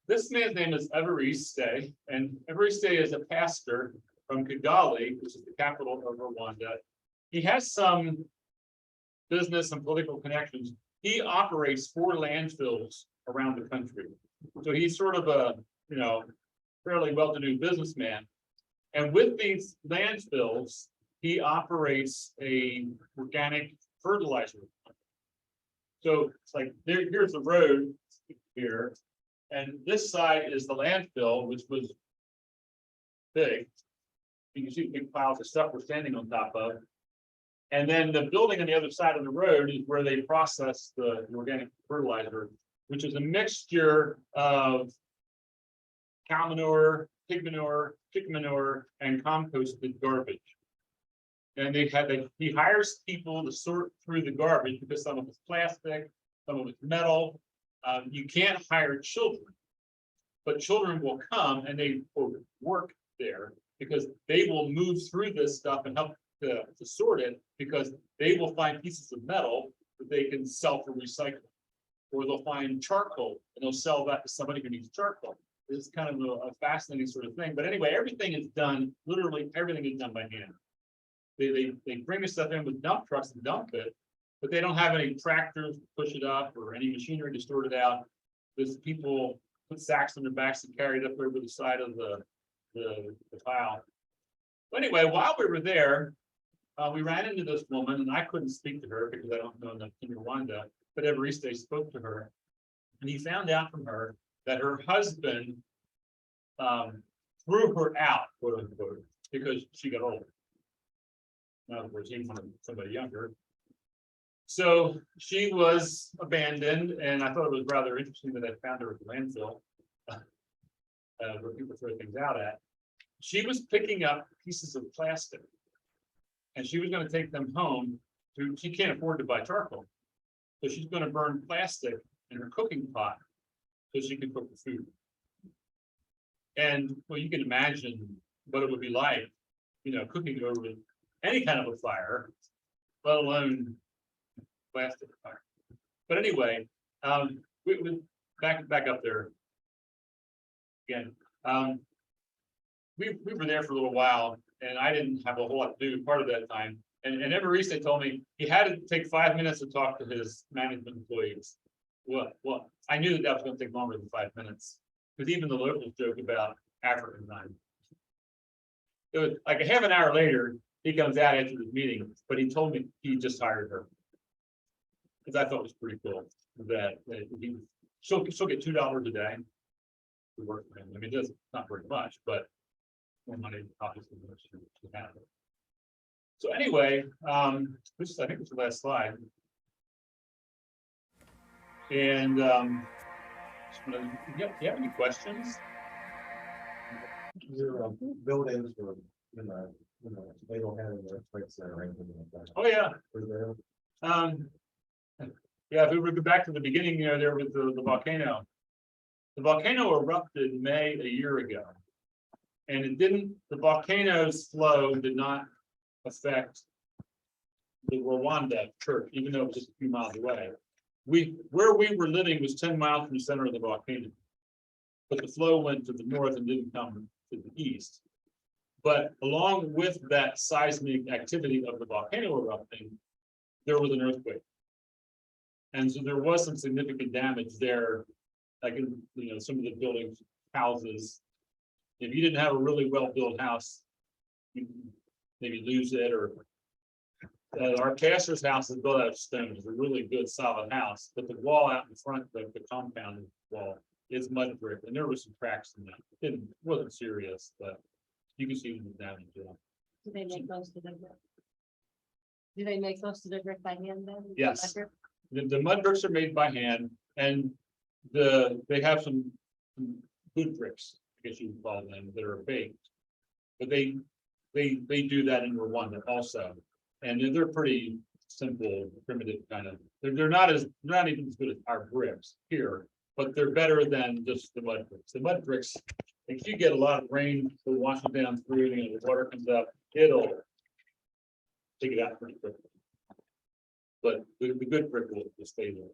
This man's name is Evariste, and Evariste is a pastor from Kigali, which is the capital of Rwanda. He has some business and political connections. He operates 4 landfills around the country. So he's sort of a, fairly well-to-do businessman. And with these landfills, he operates a organic fertilizer. So it's like, here's the road here. And this side is the landfill, which was big. You can see big piles of stuff we're standing on top of. And then the building on the other side of the road is where they process the organic fertilizer, which is a mixture of cow manure, pig manure, chicken manure, and composted garbage. And he hires people to sort through the garbage because some of it's plastic, some of it's metal. You can't hire children, but children will come and they will work there because they will move through this stuff and help to sort it, because they will find pieces of metal that they can sell for recycling, or they'll find charcoal and they'll sell that to somebody who needs charcoal. It's kind of a fascinating sort of thing. But anyway, everything is done, literally everything is done by hand. They bring the stuff in with dump trucks and dump it, but they don't have any tractors to push it up or any machinery to sort it out. There's people put sacks on their backs and carry it up over the side of the pile. But anyway, while we were there, we ran into this woman, and I couldn't speak to her because I don't know enough in Rwanda, but Evariste spoke to her, and he found out from her that her husband threw her out, quote unquote, because she got older. In other words, he wanted somebody younger. So she was abandoned, and I thought it was rather interesting that I found her at the landfill, where people throw things out at. She was picking up pieces of plastic, and she was going to take them home. She can't afford to buy charcoal, so she's going to burn plastic in her cooking pot so she can cook the food. And well, you can imagine what it would be like, cooking over any kind of a fire, let alone plastic fire. But anyway, we back up there again. We were there for a little while, and I didn't have a whole lot to do part of that time. And Evariste told me he had to take 5 minutes to talk to his management employees. Well, I knew that was going to take longer than 5 minutes, because even the locals joke about African time. it was like a half an hour later, he comes out after the meeting, but he told me he just hired her. Cause I thought it was pretty cool she'll get $2 a day. To work for him. I mean, it doesn't, not very much, but more money obviously to have it. So anyway, this is, I think it's the last slide. And you have any questions? Your buildings were, they don't have an earthquake center or anything like that. Oh, yeah. Were there? Yeah, if we were to go back to the beginning, there was the volcano. The volcano erupted May a year ago. And the volcano's flow did not affect the Rwanda church, even though it was just a few miles away. Where we were living was 10 miles from the center of the volcano. But the flow went to the north and didn't come to the east. But along with that seismic activity of the volcano erupting, there was an earthquake. And so there was some significant damage there, like in some of the buildings, houses. If you didn't have a really well-built house, you maybe lose it. Or our pastor's house is built out of stone. It's a really good, solid house, but the wall out in front, the compound wall, is mud brick, and there was some cracks in that. It wasn't serious, but you can see the damage. Yeah. Do they make most of the brick? Do they make most of the brick by hand then? Yes. The mud bricks are made by hand, and they have some good bricks, I guess you would call them, that are baked. But they do that in Rwanda also, and they're pretty simple, primitive kind of. They're not even as good as our bricks here, but they're better than just the mud bricks. The mud bricks, if you get a lot of rain, it'll wash it down through, the water comes up, it'll take it out pretty quickly. But the good brick will stay there.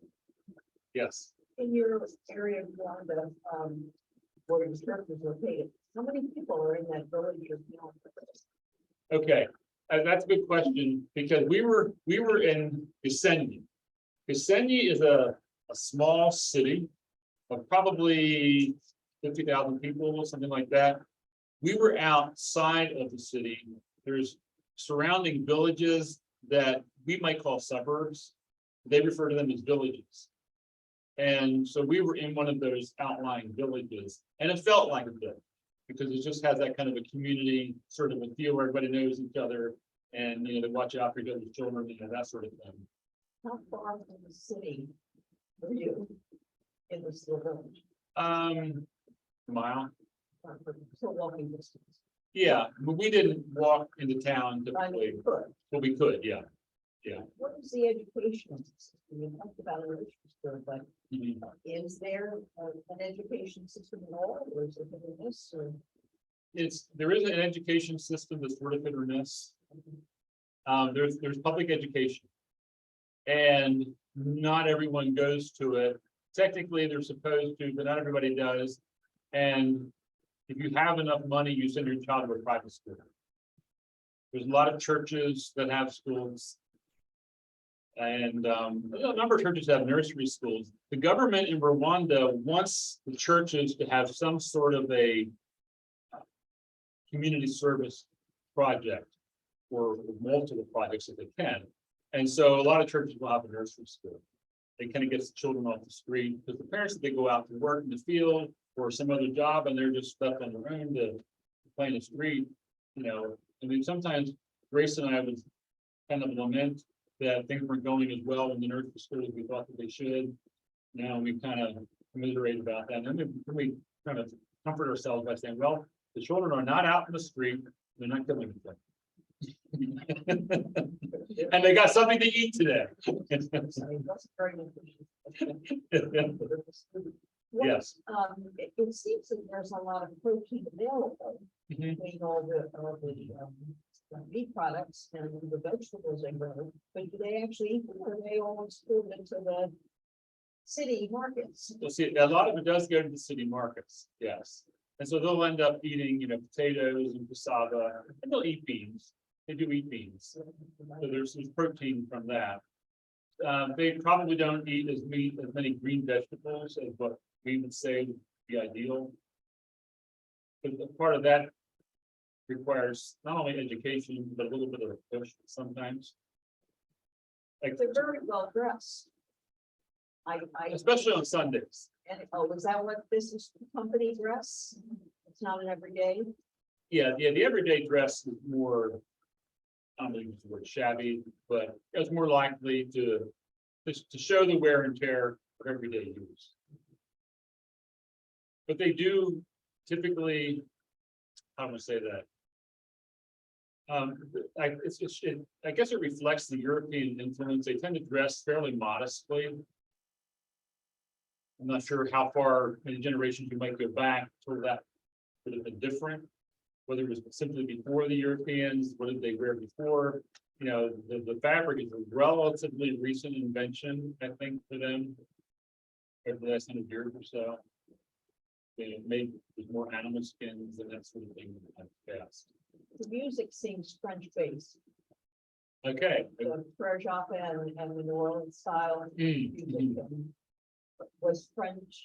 Yes. In your area of Rwanda, where the church is located, how many people are in that village or town? Okay, that's a good question, because we were in Gisenyi. Gisenyi is a small city of probably 50,000 people, something like that. We were outside of the city. There's surrounding villages that we might call suburbs. They refer to them as villages. And so we were in one of those outlying villages, and it felt like a village because it just has that kind of a community sort of a feel where everybody knows each other, and they watch out for each other's children, that sort of thing. How far from the city were you in this little village? A mile. So walking distance. Yeah, but we didn't walk into town typically, but we could, yeah. What is the education system? You talked about it, but Mhm. is there an education system at all, or is it hit or miss, or? There is an education system that's sort of hit or miss. There's public education, and not everyone goes to it. Technically, they're supposed to, but not everybody does. And if you have enough money, you send your child to a private school. There's a lot of churches that have schools. And a number of churches have nursery schools. The government in Rwanda wants the churches to have some sort of a community service project or multiple projects if they can. And so a lot of churches will have a nursery school. It kind of gets the children off the street, because the parents, they go out to work in the field or some other job, and they're just stuck on their own to play in the street. I mean, sometimes Grace and I would kind of lament that things weren't going as well in the nursery school as we thought that they should. Now we kind of commiserate about that. And then we kind of comfort ourselves by saying, well, the children are not out in the street, they're not killing anything. And they got something to eat today. Yes. It seems that there's a lot of protein available between all the meat products and the vegetables they grow, but do they actually eat them, or are they all exported into the city markets? You'll see a lot of it does go to the city markets, yes. And so they'll end up eating, potatoes and cassava, and they'll eat beans. They do eat beans. So there's protein from that. They probably don't eat as many green vegetables as what we would say would be ideal. But part of that requires not only education, but a little bit of a push sometimes. Like, They're very well dressed. especially on Sundays. And, oh, is that what this is, company dress? It's not an everyday? Yeah, the everyday dress is more, I don't know if it's the word shabby, but it's more likely to show the wear and tear of everyday use. But they do typically, how do I say that? I guess it reflects the European influence. They tend to dress fairly modestly. I'm not sure how far many generations you might go back to that would have been different. Whether it was simply before the Europeans, what did they wear before? You know, the fabric is a relatively recent invention, I think, for them. Over the last 100 years or so. They made with more animal skins and that sort of thing. Fast. The music seems French based. Okay. The Fresh and the New Orleans style. Mm, Music, was France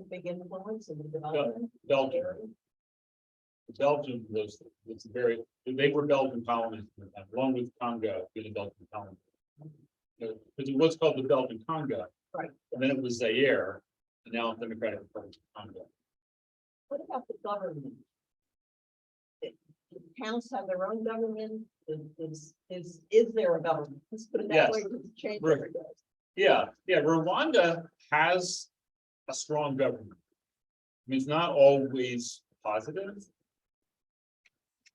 a big influence in the development? Belgium. Belgium was they were Belgian colonies along with Congo, being a Belgian colony. Because it was called the Belgian Congo. Right. And then it was Zaire, and now it's Democratic Republic of Congo. What about the government? Do towns have their own government? Is there a government? Let's put it that Yes. way. It's changed Right. every day. Yeah, Rwanda has a strong government. I mean, it's not always positive.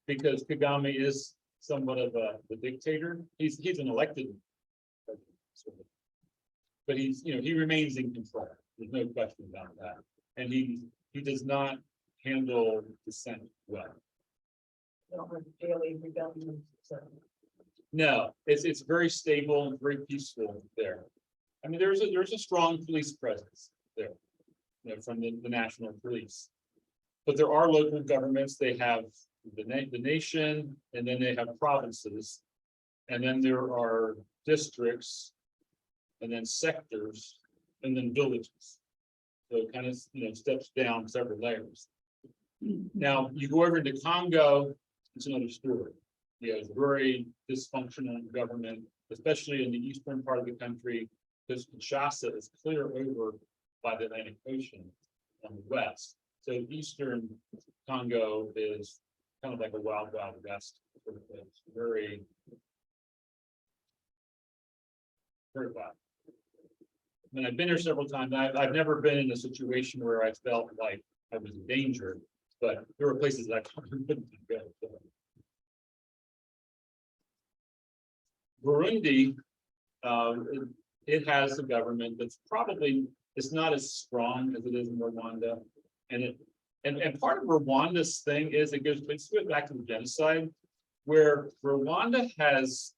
Because Kagame is somewhat of the dictator. He's an elected president, sort of. But he remains in control. There's no question about that. And he does not handle dissent well. You don't have daily rebellions, so. No, it's very stable and very peaceful there. I mean, there's a strong police presence there, from the national police. But there are local governments. They have the nation, and then they have provinces, and then there are districts, and then sectors, and then villages. So it kind of steps down several layers. Now you go over to Congo, it's another story. It's very dysfunctional government, especially in the eastern part of the country, because Kinshasa is clear over by the Atlantic Ocean on the west. So eastern Congo is kind of like a wild west. It's very, very wild. And I've been here several times. I've never been in a situation where I felt like I was in danger, but there were places that I couldn't go. Burundi, it has a government that's it's not as strong as it is in Rwanda, and part of Rwanda's thing is it goes back to the genocide, where Rwanda has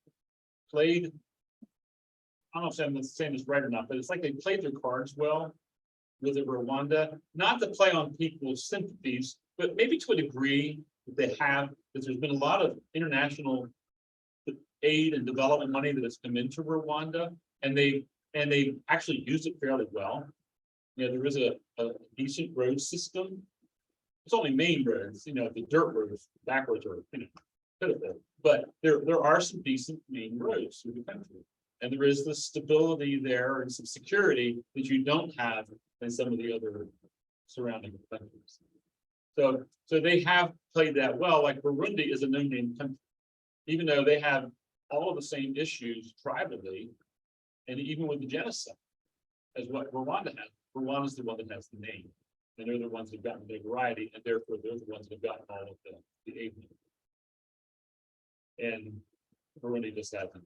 played. I don't know if I'm saying this right or not, but it's like they played their cards well with Rwanda, not to play on people's sympathies, but maybe to a degree that they have, because there's been a lot of international aid and development money that has come into Rwanda, and they actually used it fairly well. There is a decent road system. It's only main roads, the dirt roads, back roads are pitiful, but there are some decent main roads through the country. And there is the stability there and some security that you don't have in some of the other surrounding countries. So they have played that well. Like Burundi is a no-name country, even though they have all of the same issues tribally, and even with the genocide, as what Rwanda has. Rwanda is the one that has the name, and they're the ones that have gotten the variety, and therefore they're the ones that have gotten all of the aid. And Burundi just hasn't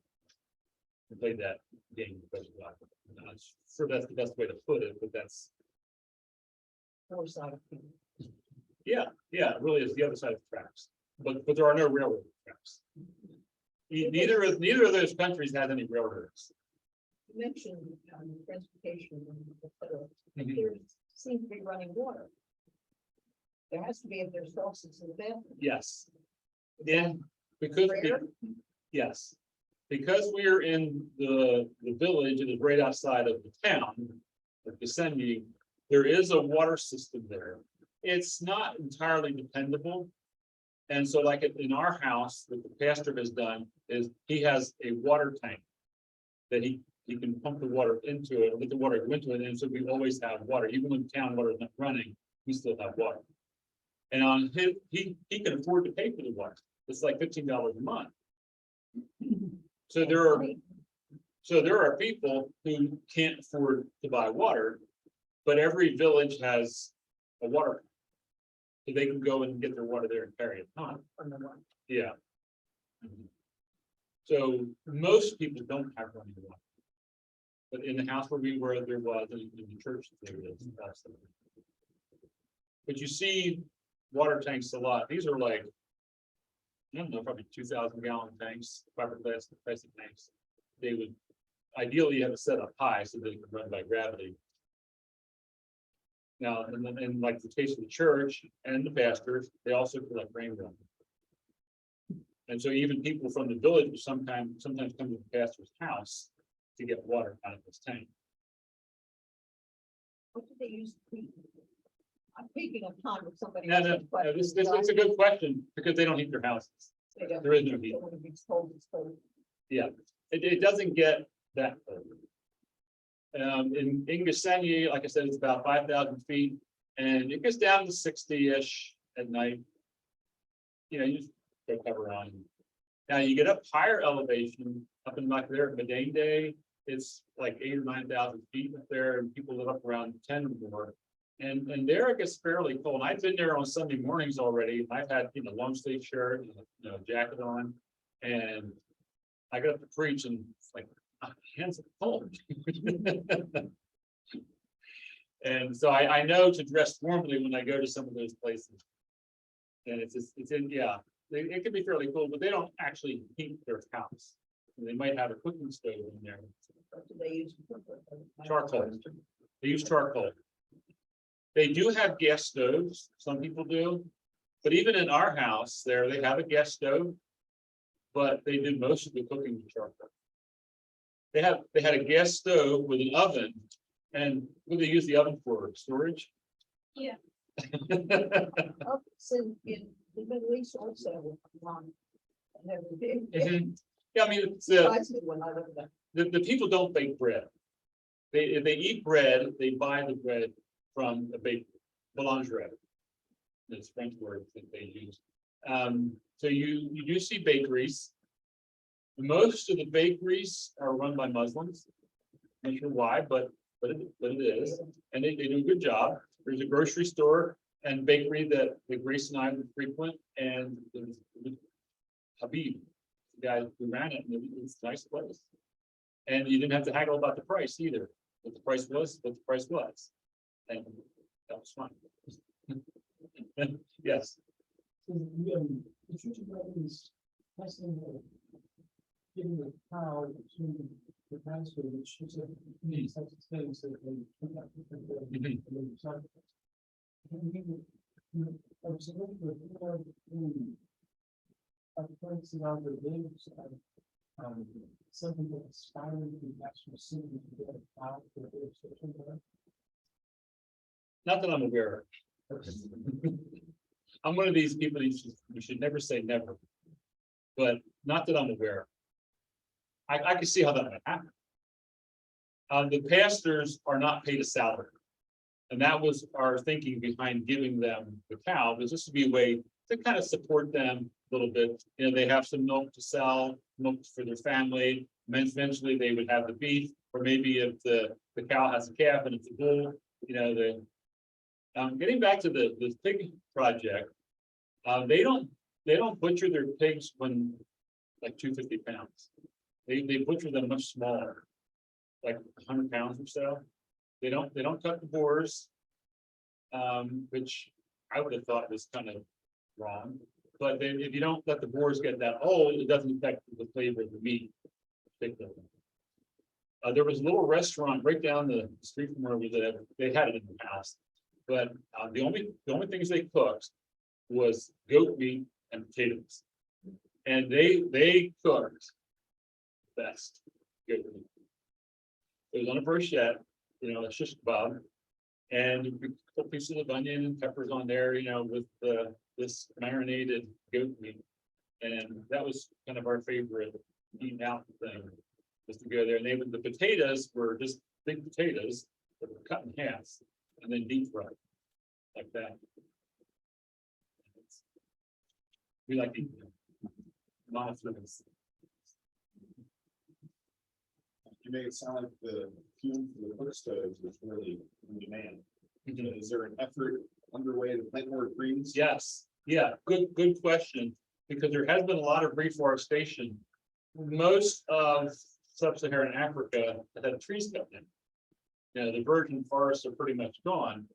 played that game because of that. I'm not sure that's the best way to put it, but that's North side of Kenya. it really is the other side of the tracks. But there are no railroad tracks. Neither of those countries has any railroads. You mentioned transportation, etc. Mhm. There seems to be running water. There has to be if there's faucets in the bathroom. Yes. Yeah, because Rare? yes, because we are in the village, it is right outside of the town of Descending. There is a water system there. It's not entirely dependable, And so like in our house, what the pastor has done is he has a water tank. That he can pump the water into it, let the water go into it, and so we always have water, even when town water is not running, we still have water. And on his, he can afford to pay for the water, it's like $15 a month. So there are people who can't afford to buy water, but every village has a water. So they can go and get their water there and carry it on. Yeah. So most people don't have running water. But in the house where we were, there was, and in the church, there is. But you see water tanks a lot. These are like, I don't know, probably 2,000-gallon tanks, fiberglass plastic tanks. They would ideally have it set up high so they can run by gravity. Now, and like the case of the church and the pastors, they also collect rainwater. And so even people from the village will sometimes come to the pastor's house to get water out of this tank. What do they use? I'm taking up time with somebody. No, else's question, this so is a good question because they don't heat their houses. they don't- There is no heat. don't wanna be exposed, exposed. Yeah, it doesn't get that cold. In Ingaseni, like I said, it's about 5,000 feet and it gets down to 60-ish at night. You know, you just go cover on. Now you get up higher elevation, up in like there at Medane Day, it's like 8,000 or 9,000 feet up there and people live up around 10 or more. And there it gets fairly cold. I've been there on Sunday mornings already. I've had, long sleeve shirt, and jacket on. And I got up to preach and it's like, my hands are cold. And so I know to dress warmly when I go to some of those places. And it's in, yeah, it can be fairly cool, but they don't actually heat their house. They might have a cooking stove in there. What do they use? Charcoal. They use charcoal. They do have gas stoves, some people do, but even in our house there, they have a gas stove. But they do most of the cooking with charcoal. They had a gas stove with an oven, and what do they use the oven for? Storage? Yeah. Oh, it's in the Middle East also. And have a big- Mhm. Yeah, I mean, it's, surprised me when I look at that. the people don't bake bread. If they eat bread, they buy the bread from a bakery, boulangerie. That's French word that they use. So you do see bakeries. Most of the bakeries are run by Muslims. Not sure why, but it is, and they do a good job. There's a grocery store and bakery that Grace and I would frequent, and there's Habib, the guy who ran it, and it's a nice place. And you didn't have to haggle about the price either. What the price was, and that was fun. Yes. The church of God is passing giving the power to the pastor, which is these types of things that they put out different something that inspiring the actual city to get out for the church. Not that I'm aware of. I'm one of these people, you should never say never. But not that I'm aware of. I can see how that might happen. The pastors are not paid a salary. And that was our thinking behind giving them the cow, because this would be a way to kind of support them a little bit. They have some milk to sell, milk for their family. And eventually they would have the beef, or maybe if the cow has a calf and it's a bull, getting back to the pig project, they don't butcher their pigs when like 250 pounds. They butcher them much smaller, like 100 pounds or so. They don't cut the boars, which I would have thought was kind of wrong. But then if you don't let the boars get that old, it doesn't affect the flavor of the meat. There was a little restaurant right down the street from where we live. They had it in the past, but the only things they cooked was goat meat and potatoes, and they cooked best goat meat. It was on a bruschetta, a shish kebab, And you could put pieces of onion and peppers on there, you know, with this marinated goat meat. And that was kind of our favorite eating out thing, was to go there. And the potatoes were just big potatoes that were cut in half and then deep fried like that. We like eating them. Monofilament. You made it sound like the fuel for the wood stoves was really in demand. Is there an effort underway to plant more trees? Yes, yeah, good question, because there has been a lot of reforestation. Most of sub-Saharan Africa had trees cut in. You know, the virgin forests are pretty much gone.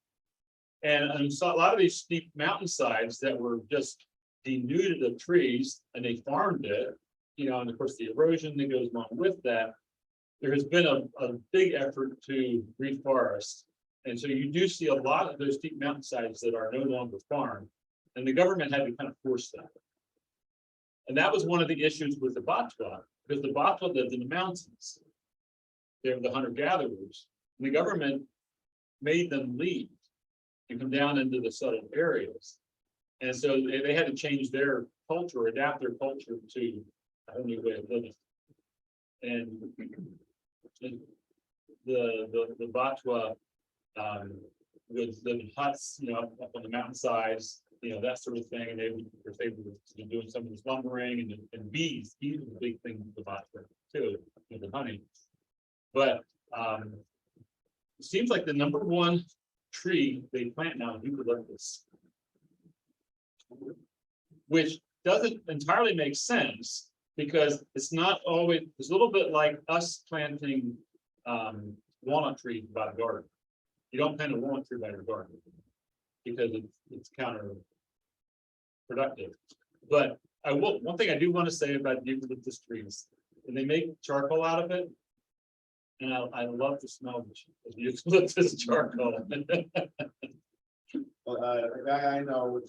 And so a lot of these steep mountainsides that were just denuded of trees, and they farmed it, you know, and of course the erosion that goes along with that. There has been a big effort to reforest. And so you do see a lot of those steep mountainsides that are no longer farmed, and the government had to kind of force that. And that was one of the issues with the Batwa, because the Batwa lived in the mountains. They were the hunter-gatherers, and the government made them leave and come down into the settled areas. And so they had to change their culture, adapt their culture to a whole new way of living. And the Batwa would live in huts, you know, up on the mountainsides, you know, that sort of thing. And they were doing some of this lumbering and bees. Bees was a big thing with the Batwa too, with the honey. But it seems like the number one tree they plant now is eucalyptus, which doesn't entirely make sense, because it's not always, it's a little bit like us planting walnut trees by the garden. You don't plant a walnut tree by your garden because it's counterproductive. But one thing I do want to say about eucalyptus trees, and they make charcoal out of it. And I love the smell of the eucalyptus charcoal. Well, a guy I know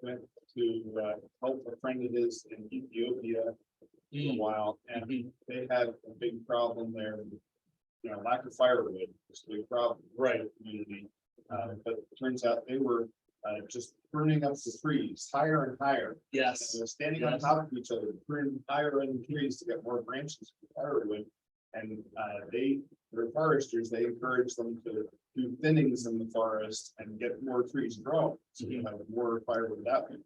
went to help a friend of his in Ethiopia for a while, and they had a big problem there. You know, lack of firewood is a big problem, right? In the community, but it turns out they were just burning up the trees higher and higher. Yes, And they're standing on top of each other, burning higher in the trees to get more branches for firewood. And they're foresters. They encourage them to do thinnings in the forest and get more trees growing, so you have more firewood that way.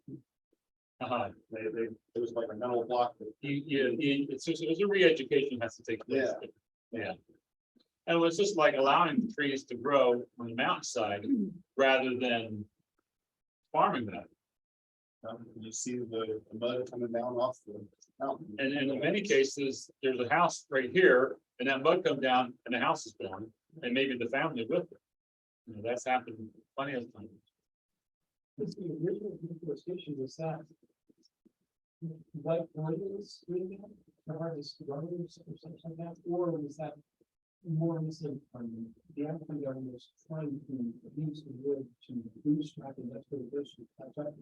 It was like a mental block. It's a re-education has to take place. Yeah. And it was just like allowing the trees to grow on the mountainside rather than farming them. You see the mud coming down off the mountain. And in many cases, there's a house right here, and that mud comes down and the house is gone, and maybe the family with it. You know, that's happened plenty of times. Because the original deforestation was that white Indians doing that, the hardest runners or something like that, or was that more recent from the African government was trying to use the wood to bootstrap industrial to catch up?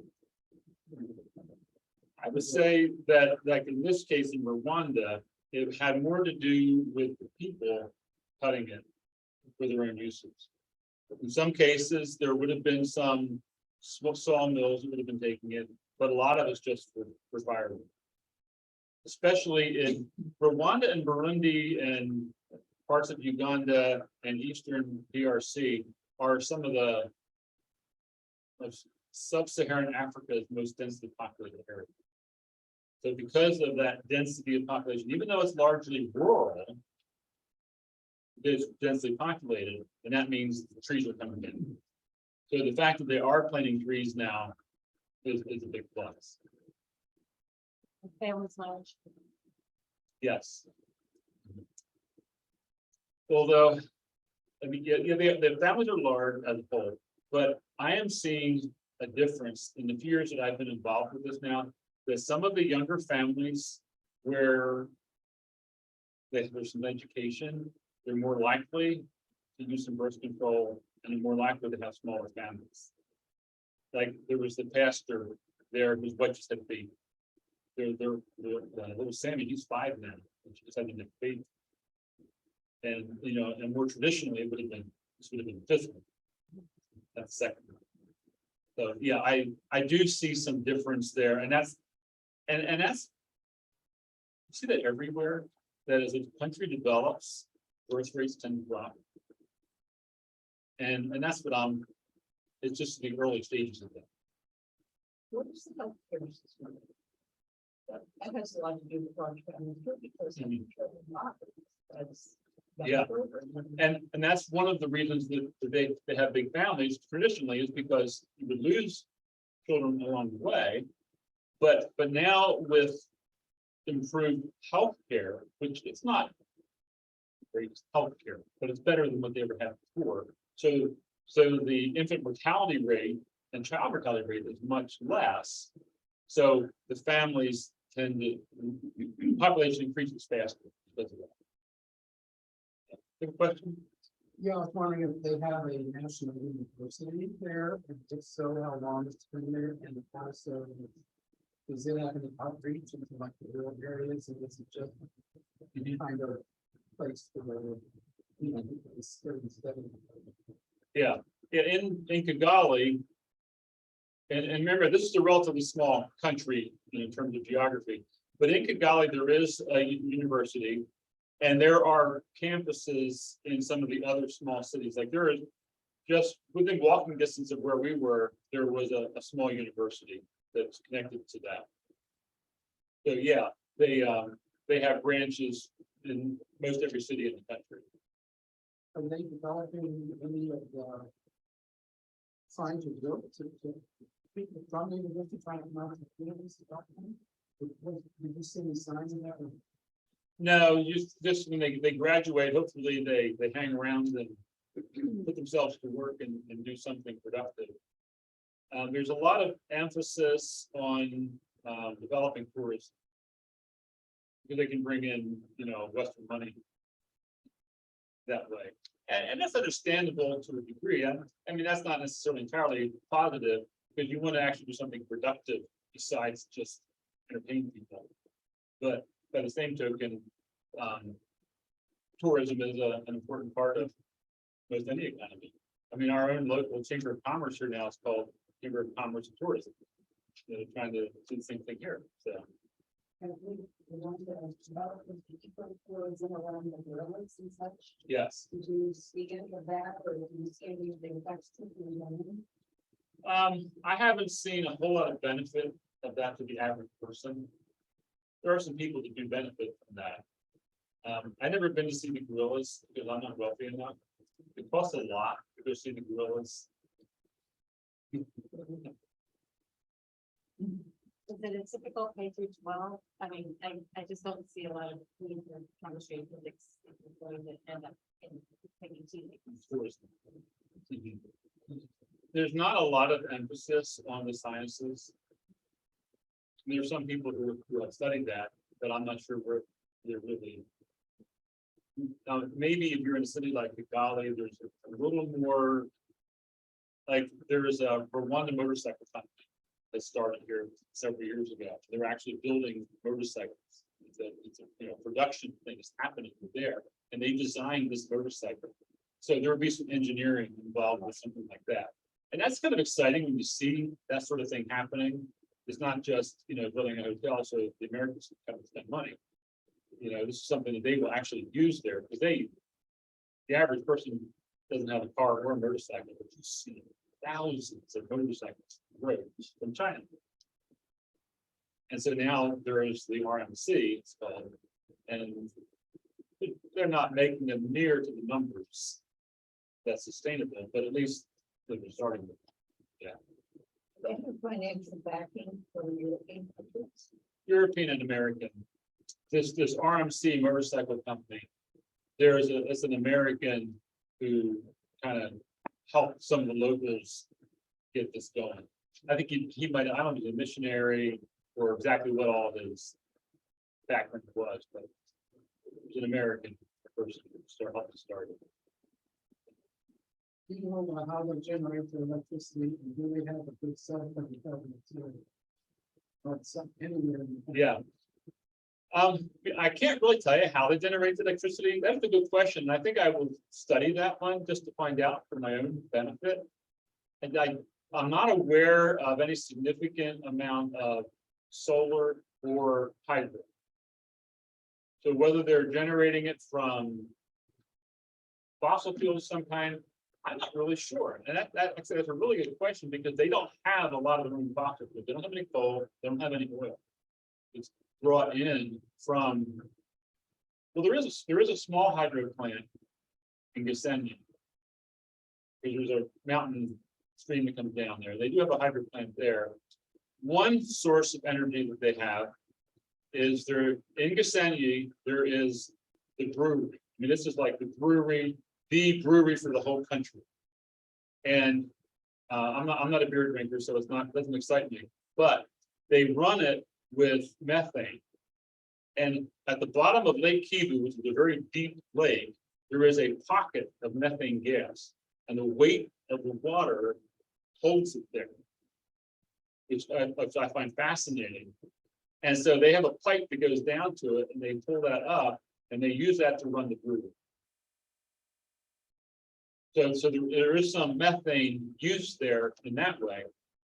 I would say that, like in this case in Rwanda, it had more to do with the people cutting it for their own uses. In some cases, there would have been some sawmills that would have been taking it, but a lot of it's just for firewood. Especially in Rwanda and Burundi and parts of Uganda and Eastern DRC are some of the sub-Saharan Africa's most densely populated areas. So because of that density of population, even though it's largely rural, it's densely populated, and that means the trees are coming in. So the fact that they are planting trees now is a big plus. Families large. Yes. Although, I mean, the families are large as a whole, but I am seeing a difference in the few years that I've been involved with this now, that some of the younger families where there's some education, they're more likely to use some birth control and they're more likely to have smaller families. Like there was the pastor there whose wife just had a baby. Little Sammy, he's 5 now, and she just had a baby. And you know, and more traditionally, this would have been physical. That's second. So, yeah, I do see some difference there, and that's, and that's. You see that everywhere, that as a country develops, birth rates tend to drop. And that's what it's just the early stages of that. What is the healthcare system? That has a lot to do with large families, too, because. Mhm. That's. Yeah. And that's one of the reasons that they have big families traditionally, is because you would lose children along the way. But now with improved healthcare, which it's not great healthcare, but it's better than what they ever had before. So the infant mortality rate and child mortality rate is much less. So the families tend to, population increases faster because of that. Good question. Yeah, I was wondering if they have a national university there, and if so, how long it's been there, and also. Does it have any outreach into like the rural areas, and is it just kind of place for the, you know, the students studying? Yeah, in Kigali. And remember, this is a relatively small country in terms of geography, but in Kigali, there is a university. And there are campuses in some of the other small cities, like there is just within walking distance of where we were, there was a small university that's connected to that. So yeah, they have branches in most every city in the country. Are they developing any of the signs of growth to people from the university trying to come out to the communities? Did you see any signs of that? No, just when they graduate, hopefully they hang around and put themselves to work and do something productive. There's a lot of emphasis on developing tourism. Because they can bring in, Western money that way. And that's understandable to a degree. I mean, that's not necessarily entirely positive, because you want to actually do something productive besides just entertain people. But by the same token, tourism is an important part of most any economy. I mean, our own local chamber of commerce here now is called Chamber of Commerce and Tourism. They're trying to do the same thing here. So And we want to develop the different words in around the gorillas and such. yes, Did you speak into that, or did you see anything that's typically done? I haven't seen a whole lot of benefit of that to the average person. There are some people that do benefit from that. I've never been to see the gorillas because I'm not wealthy enough. It costs a lot to go see the gorillas. Is it a typical K through 12? I mean, I just don't see a lot of need for chemistry and physics going to end up in taking Tourism. There's not a lot of emphasis on the sciences. There are some people who have studied that, but I'm not sure where they're really. Maybe if you're in a city like Kigali, there's a little more. Like there is a Rwanda motorcycle company that started here several years ago. They're actually building motorcycles. It's a production thing is happening there, and they designed this motorcycle. So there will be some engineering involved with something like that, and that's kind of exciting when you see that sort of thing happening. It's not just building a hotel so the Americans can come and spend money. This is something that they will actually use there, because the average person doesn't have a car or a motorcycle, but you see thousands of motorcycles roads from China. And so now there is the RMC, it's called, and they're not making them near to the numbers that's sustainable, but at least they're starting with. Yeah. They have financial backing for the European countries. European and American. This RMC motorcycle company, it's an American who kind of helped some of the locals get this going. I think he might, I don't know if he's a missionary or exactly what all of his background was, but it was an American person who helped start it. Do you know how they generate their electricity, and do they have a good cell phone coverage? But some anywhere. Yeah. I can't really tell you how they generate the electricity. That's a good question. I think I will study that one just to find out for my own benefit. And I'm not aware of any significant amount of solar or hydro. So whether they're generating it from fossil fuels of some kind, I'm not really sure. And that's a really good question, because they don't have a lot of their own fossil fuels. They don't have any coal, they don't have any oil. It's brought in from, well, there is a small hydro plant in Goseni. Because there's a mountain stream that comes down there. They do have a hydro plant there. One source of energy that they have is there in Goseni, there is the brewery. I mean, this is like the brewery for the whole country. And I'm not a beer drinker, so doesn't excite me, but they run it with methane. And at the bottom of Lake Kivu, which is a very deep lake, there is a pocket of methane gas, and the weight of the water holds it there, which I find fascinating. And so they have a pipe that goes down to it, and they pull that up, and they use that to run the brewery. So there is some methane use there in that way.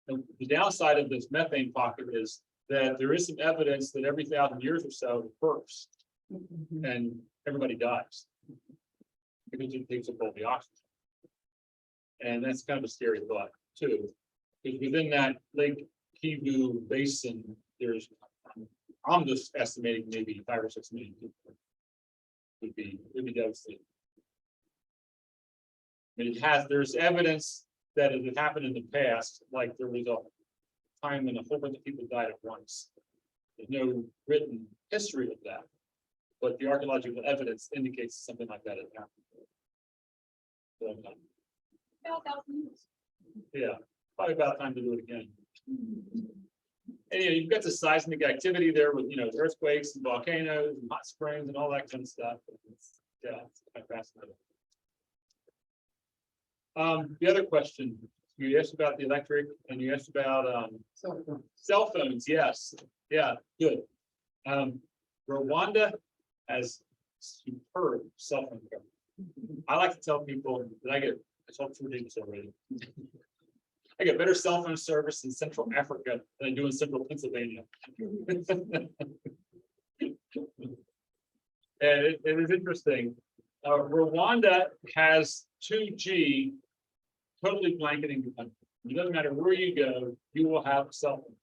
And the downside of this methane pocket is that there is some evidence that every 1,000 years or so it bursts and everybody dies because it takes up all the oxygen. And that's kind of a scary thought too, because within that Lake Kivu basin, there's, I'm just estimating maybe 5 or 6 million people would be devastated. And there's evidence that it had happened in the past, like there was a time when a whole bunch of people died at once. There's no written history of that, but the archaeological evidence indicates something like that has happened. So, About 1,000 years. yeah, probably about time to do it again. And you've got the seismic activity there with earthquakes and volcanoes and hot springs and all that kind of stuff. Yeah, it's kind of fascinating. The other question, you asked about the electric and you asked about cell phones. Yes, yeah, good. Rwanda has superb cell phone coverage. I like to tell people that I told 2 days already. I get better cell phone service in Central Africa than I do in Central Pennsylvania. And it is interesting. Rwanda has 2G totally blanketing the country. It doesn't matter where you go, you will have a cell phone.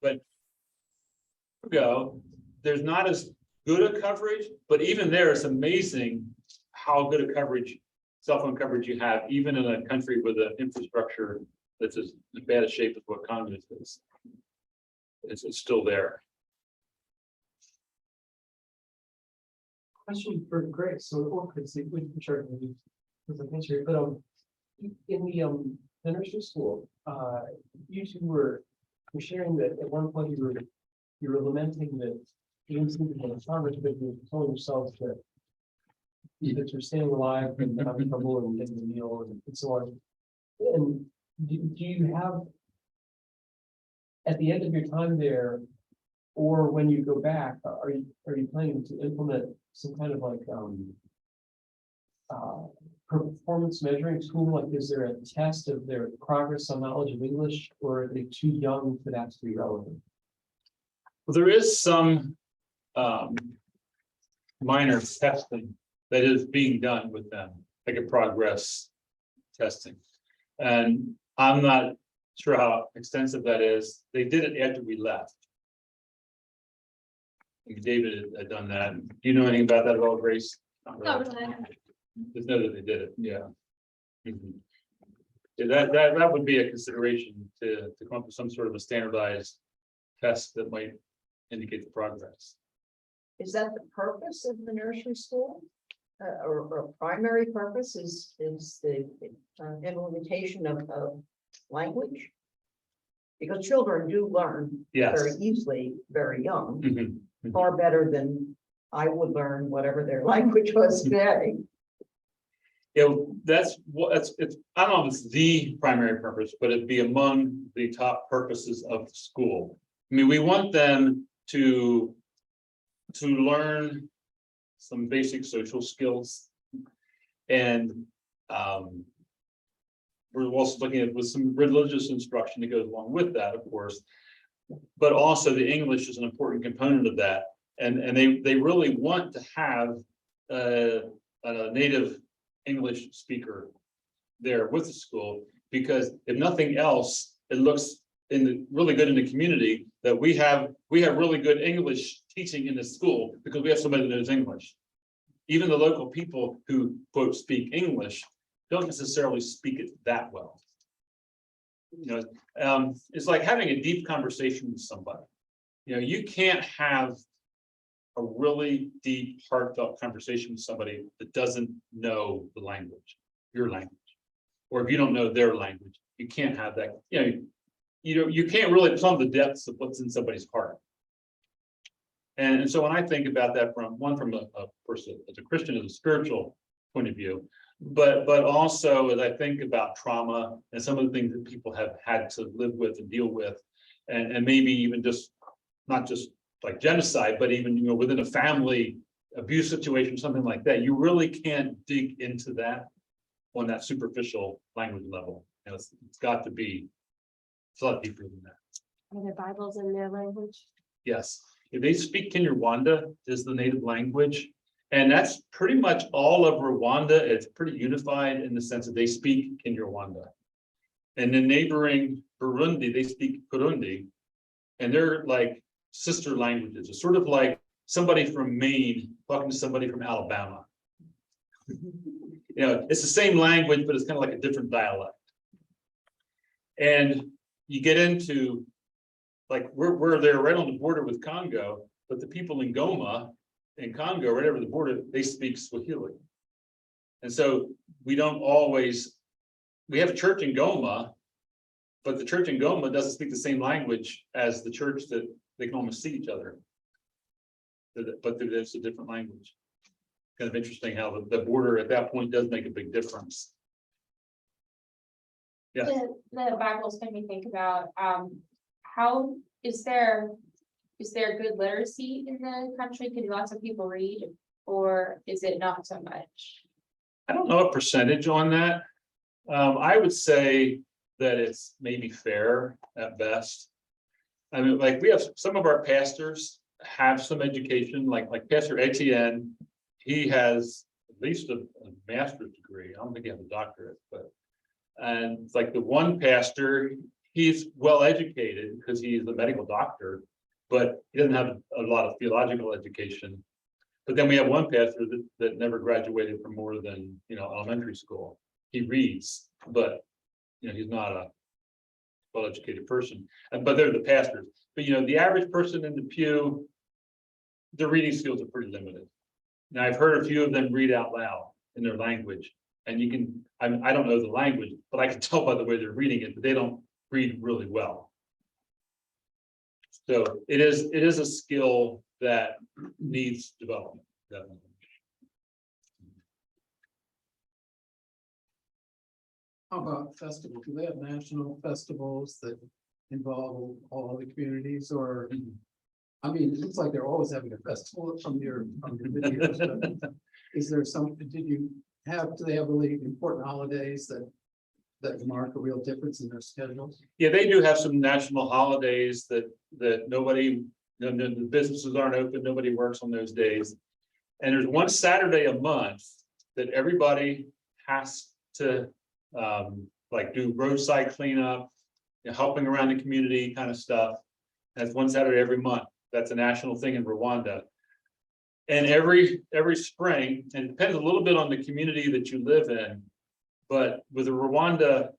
But there's not as good a coverage, but even there, it's amazing how good a coverage, cell phone coverage you have, even in a country with an infrastructure that's as bad a shape as what Congo is. It's still there. Question for Grace, so or could see we can share with the history, but in the nursery school, you two were sharing that at one point you were lamenting that you didn't seem to be the farmers, but you were telling yourselves that you're staying alive and having trouble and getting a meal and so on. And do you have at the end of your time there, or when you go back, are you planning to implement some kind of like performance measuring tool? Like, is there a test of their progress on knowledge of English, or are they too young for that to be relevant? Well, there is some minor testing that is being done with them, like a progress testing. And I'm not sure how extensive that is. They did it after we left. David had done that. Do you know anything about that at all, Grace? Not really. Just know that they did it, yeah. Yeah, that would be a consideration to come up with some sort of a standardized test that might indicate the progress. is that the purpose of the nursery school? Or primary purpose is the implementation of language? Because children do learn very Yes. easily, very young, Mhm. far better than I would learn whatever their language was today. Yeah, that's what, it's, I don't know if it's the primary purpose, but it'd be among the top purposes of the school. I mean, we want them to learn some basic social skills. And we're also looking at with some religious instruction that goes along with that, of course. But also the English is an important component of that. And they really want to have a native English speaker there with the school, because if nothing else, it looks really good in the community that we have really good English teaching in the school because we have somebody that knows English. Even the local people who quote speak English don't necessarily speak it that well. You know, it's like having a deep conversation with somebody. You know, you can't have a really deep, heartfelt conversation with somebody that doesn't know the language, your language, or if you don't know their language, you can't have that. You can't really plumb the depths of what's in somebody's heart. And so when I think about that from a person as a Christian, as a spiritual point of view, but also as I think about trauma and some of the things that people have had to live with and deal with, and maybe even just not just like genocide, but even within a family abuse situation, something like that, you really can't dig into that on that superficial language level. It's got to be a lot deeper than that. Are there Bibles in their language? Yes, if they speak Kinyarwanda is the native language, and that's pretty much all of Rwanda. It's pretty unified in the sense that they speak Kinyarwanda. And then neighboring Burundi, they speak Burundi, and they're like sister languages. It's sort of like somebody from Maine talking to somebody from Alabama. It's the same language, but it's kind of like a different dialect. And you get into like we're there right on the border with Congo, but the people in Goma in Congo, right over the border, they speak Swahili. And so we don't always, we have a church in Goma, but the church in Goma doesn't speak the same language as the church that they can almost see each other. But there's a different language. Kind of interesting how the border at that point does make a big difference. Yeah. The Bibles made me think about how is there good literacy in the country? Can lots of people read, or is it not so much? I don't know a percentage on that. I would say that it's maybe fair at best. I mean, like we have some of our pastors have some education, like Pastor Etienne, he has at least a master's degree. I don't think he has a doctorate, but and it's like the one pastor, he's well educated because he's a medical doctor, but he doesn't have a lot of theological education. But then we have one pastor that never graduated from more than elementary school. He reads, but he's not a well-educated person. But they're the pastors. But the average person in the pew, their reading skills are pretty limited. Now I've heard a few of them read out loud in their language, and you can. I don't know the language, but I can tell by the way they're reading it that they don't read really well. So it is a skill that needs development, definitely. How about festivals? Do they have national festivals that involve all the communities, or? I mean, it looks like they're always having a festival from your videos. Is there some, do they have really important holidays that mark a real difference in their schedules? Yeah, they do have some national holidays that nobody, the businesses aren't open, nobody works on those days. And there's one Saturday a month that everybody has to like do roadside cleanup, helping around the community kind of stuff. That's one Saturday every month. That's a national thing in Rwanda. And every spring, and it depends a little bit on the community that you live in, but with the Rwanda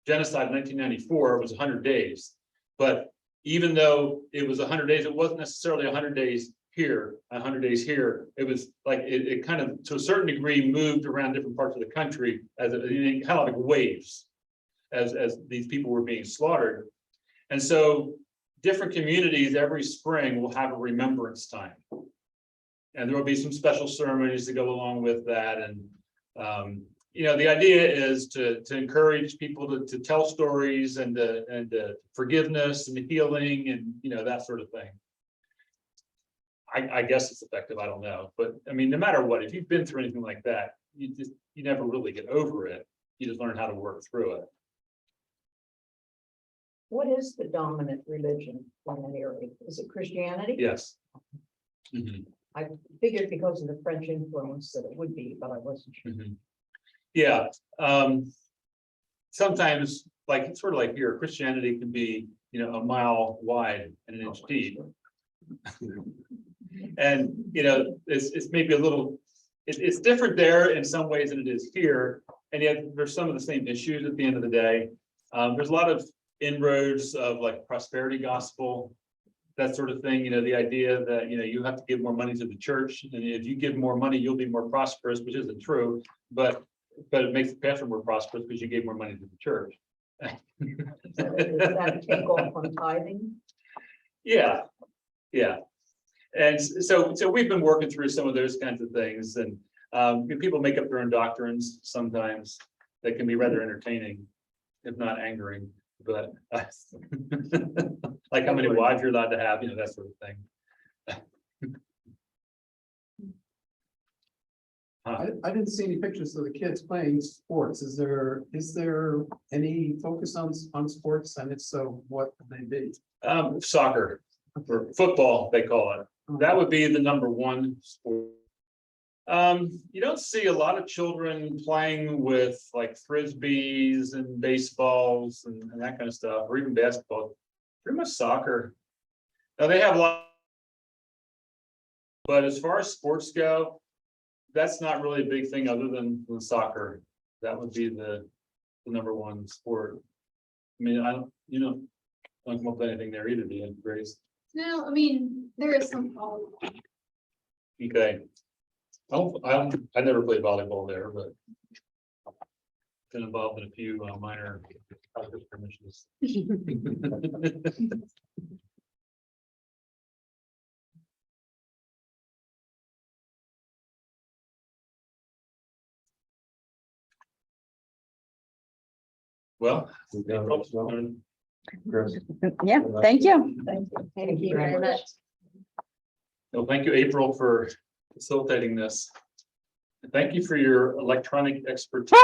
genocide in 1994, it was 100 days. But even though it was 100 days, it wasn't necessarily 100 days here, 100 days here. It was like, it kind of, to a certain degree, moved around different parts of the country as kind of like waves. As these people were being slaughtered. And so different communities every spring will have a remembrance time. And there will be some special ceremonies to go along with that. And you know, the idea is to encourage people to tell stories and forgiveness and healing and, you know, that sort of thing. I guess it's effective, I don't know. But I mean, no matter what, if you've been through anything like that, you never really get over it. You just learn how to work through it. What is the dominant religion in that area? Is it Christianity? Yes. Mhm. I figured because of the French influence that it would be, but I wasn't sure. Yeah, sometimes, like, sort of like here, Christianity can be, you know, a mile wide and an inch deep. And, you know, it's maybe a little, it's different there in some ways than it is here. And yet there's some of the same issues at the end of the day. There's a lot of inroads of like prosperity gospel, that sort of thing, you know, the idea that, you know, you have to give more money to the church, and if you give more money, you'll be more prosperous, which isn't true, but it makes the pastor more prosperous because you gave more money to the church. Is that a takeoff on tithing? Yeah, yeah. And so we've been working through some of those kinds of things, and people make up their own doctrines sometimes that can be rather entertaining, if not angering. But like how many wives you're allowed to have, you know, that sort of thing. I didn't see any pictures of the kids playing sports. Is there any focus on sports? And if so, what would they be? Soccer or football, they call it. That would be the #1 sport. You don't see a lot of children playing with like frisbees and baseballs and that kind of stuff, or even basketball. Pretty much soccer. Now they have a lot, but as far as sports go, that's not really a big thing other than soccer. That would be the #1 sport. I mean, I don't, you know, don't come up with anything there either, do you, Grace? No, I mean, there is some volleyball. Okay. I never played volleyball there, but been involved in a few minor outdoor skirmishes. Well. Yeah, thank you. Thank you very much. Well, thank you, April, for facilitating this. Thank you for your electronic expertise.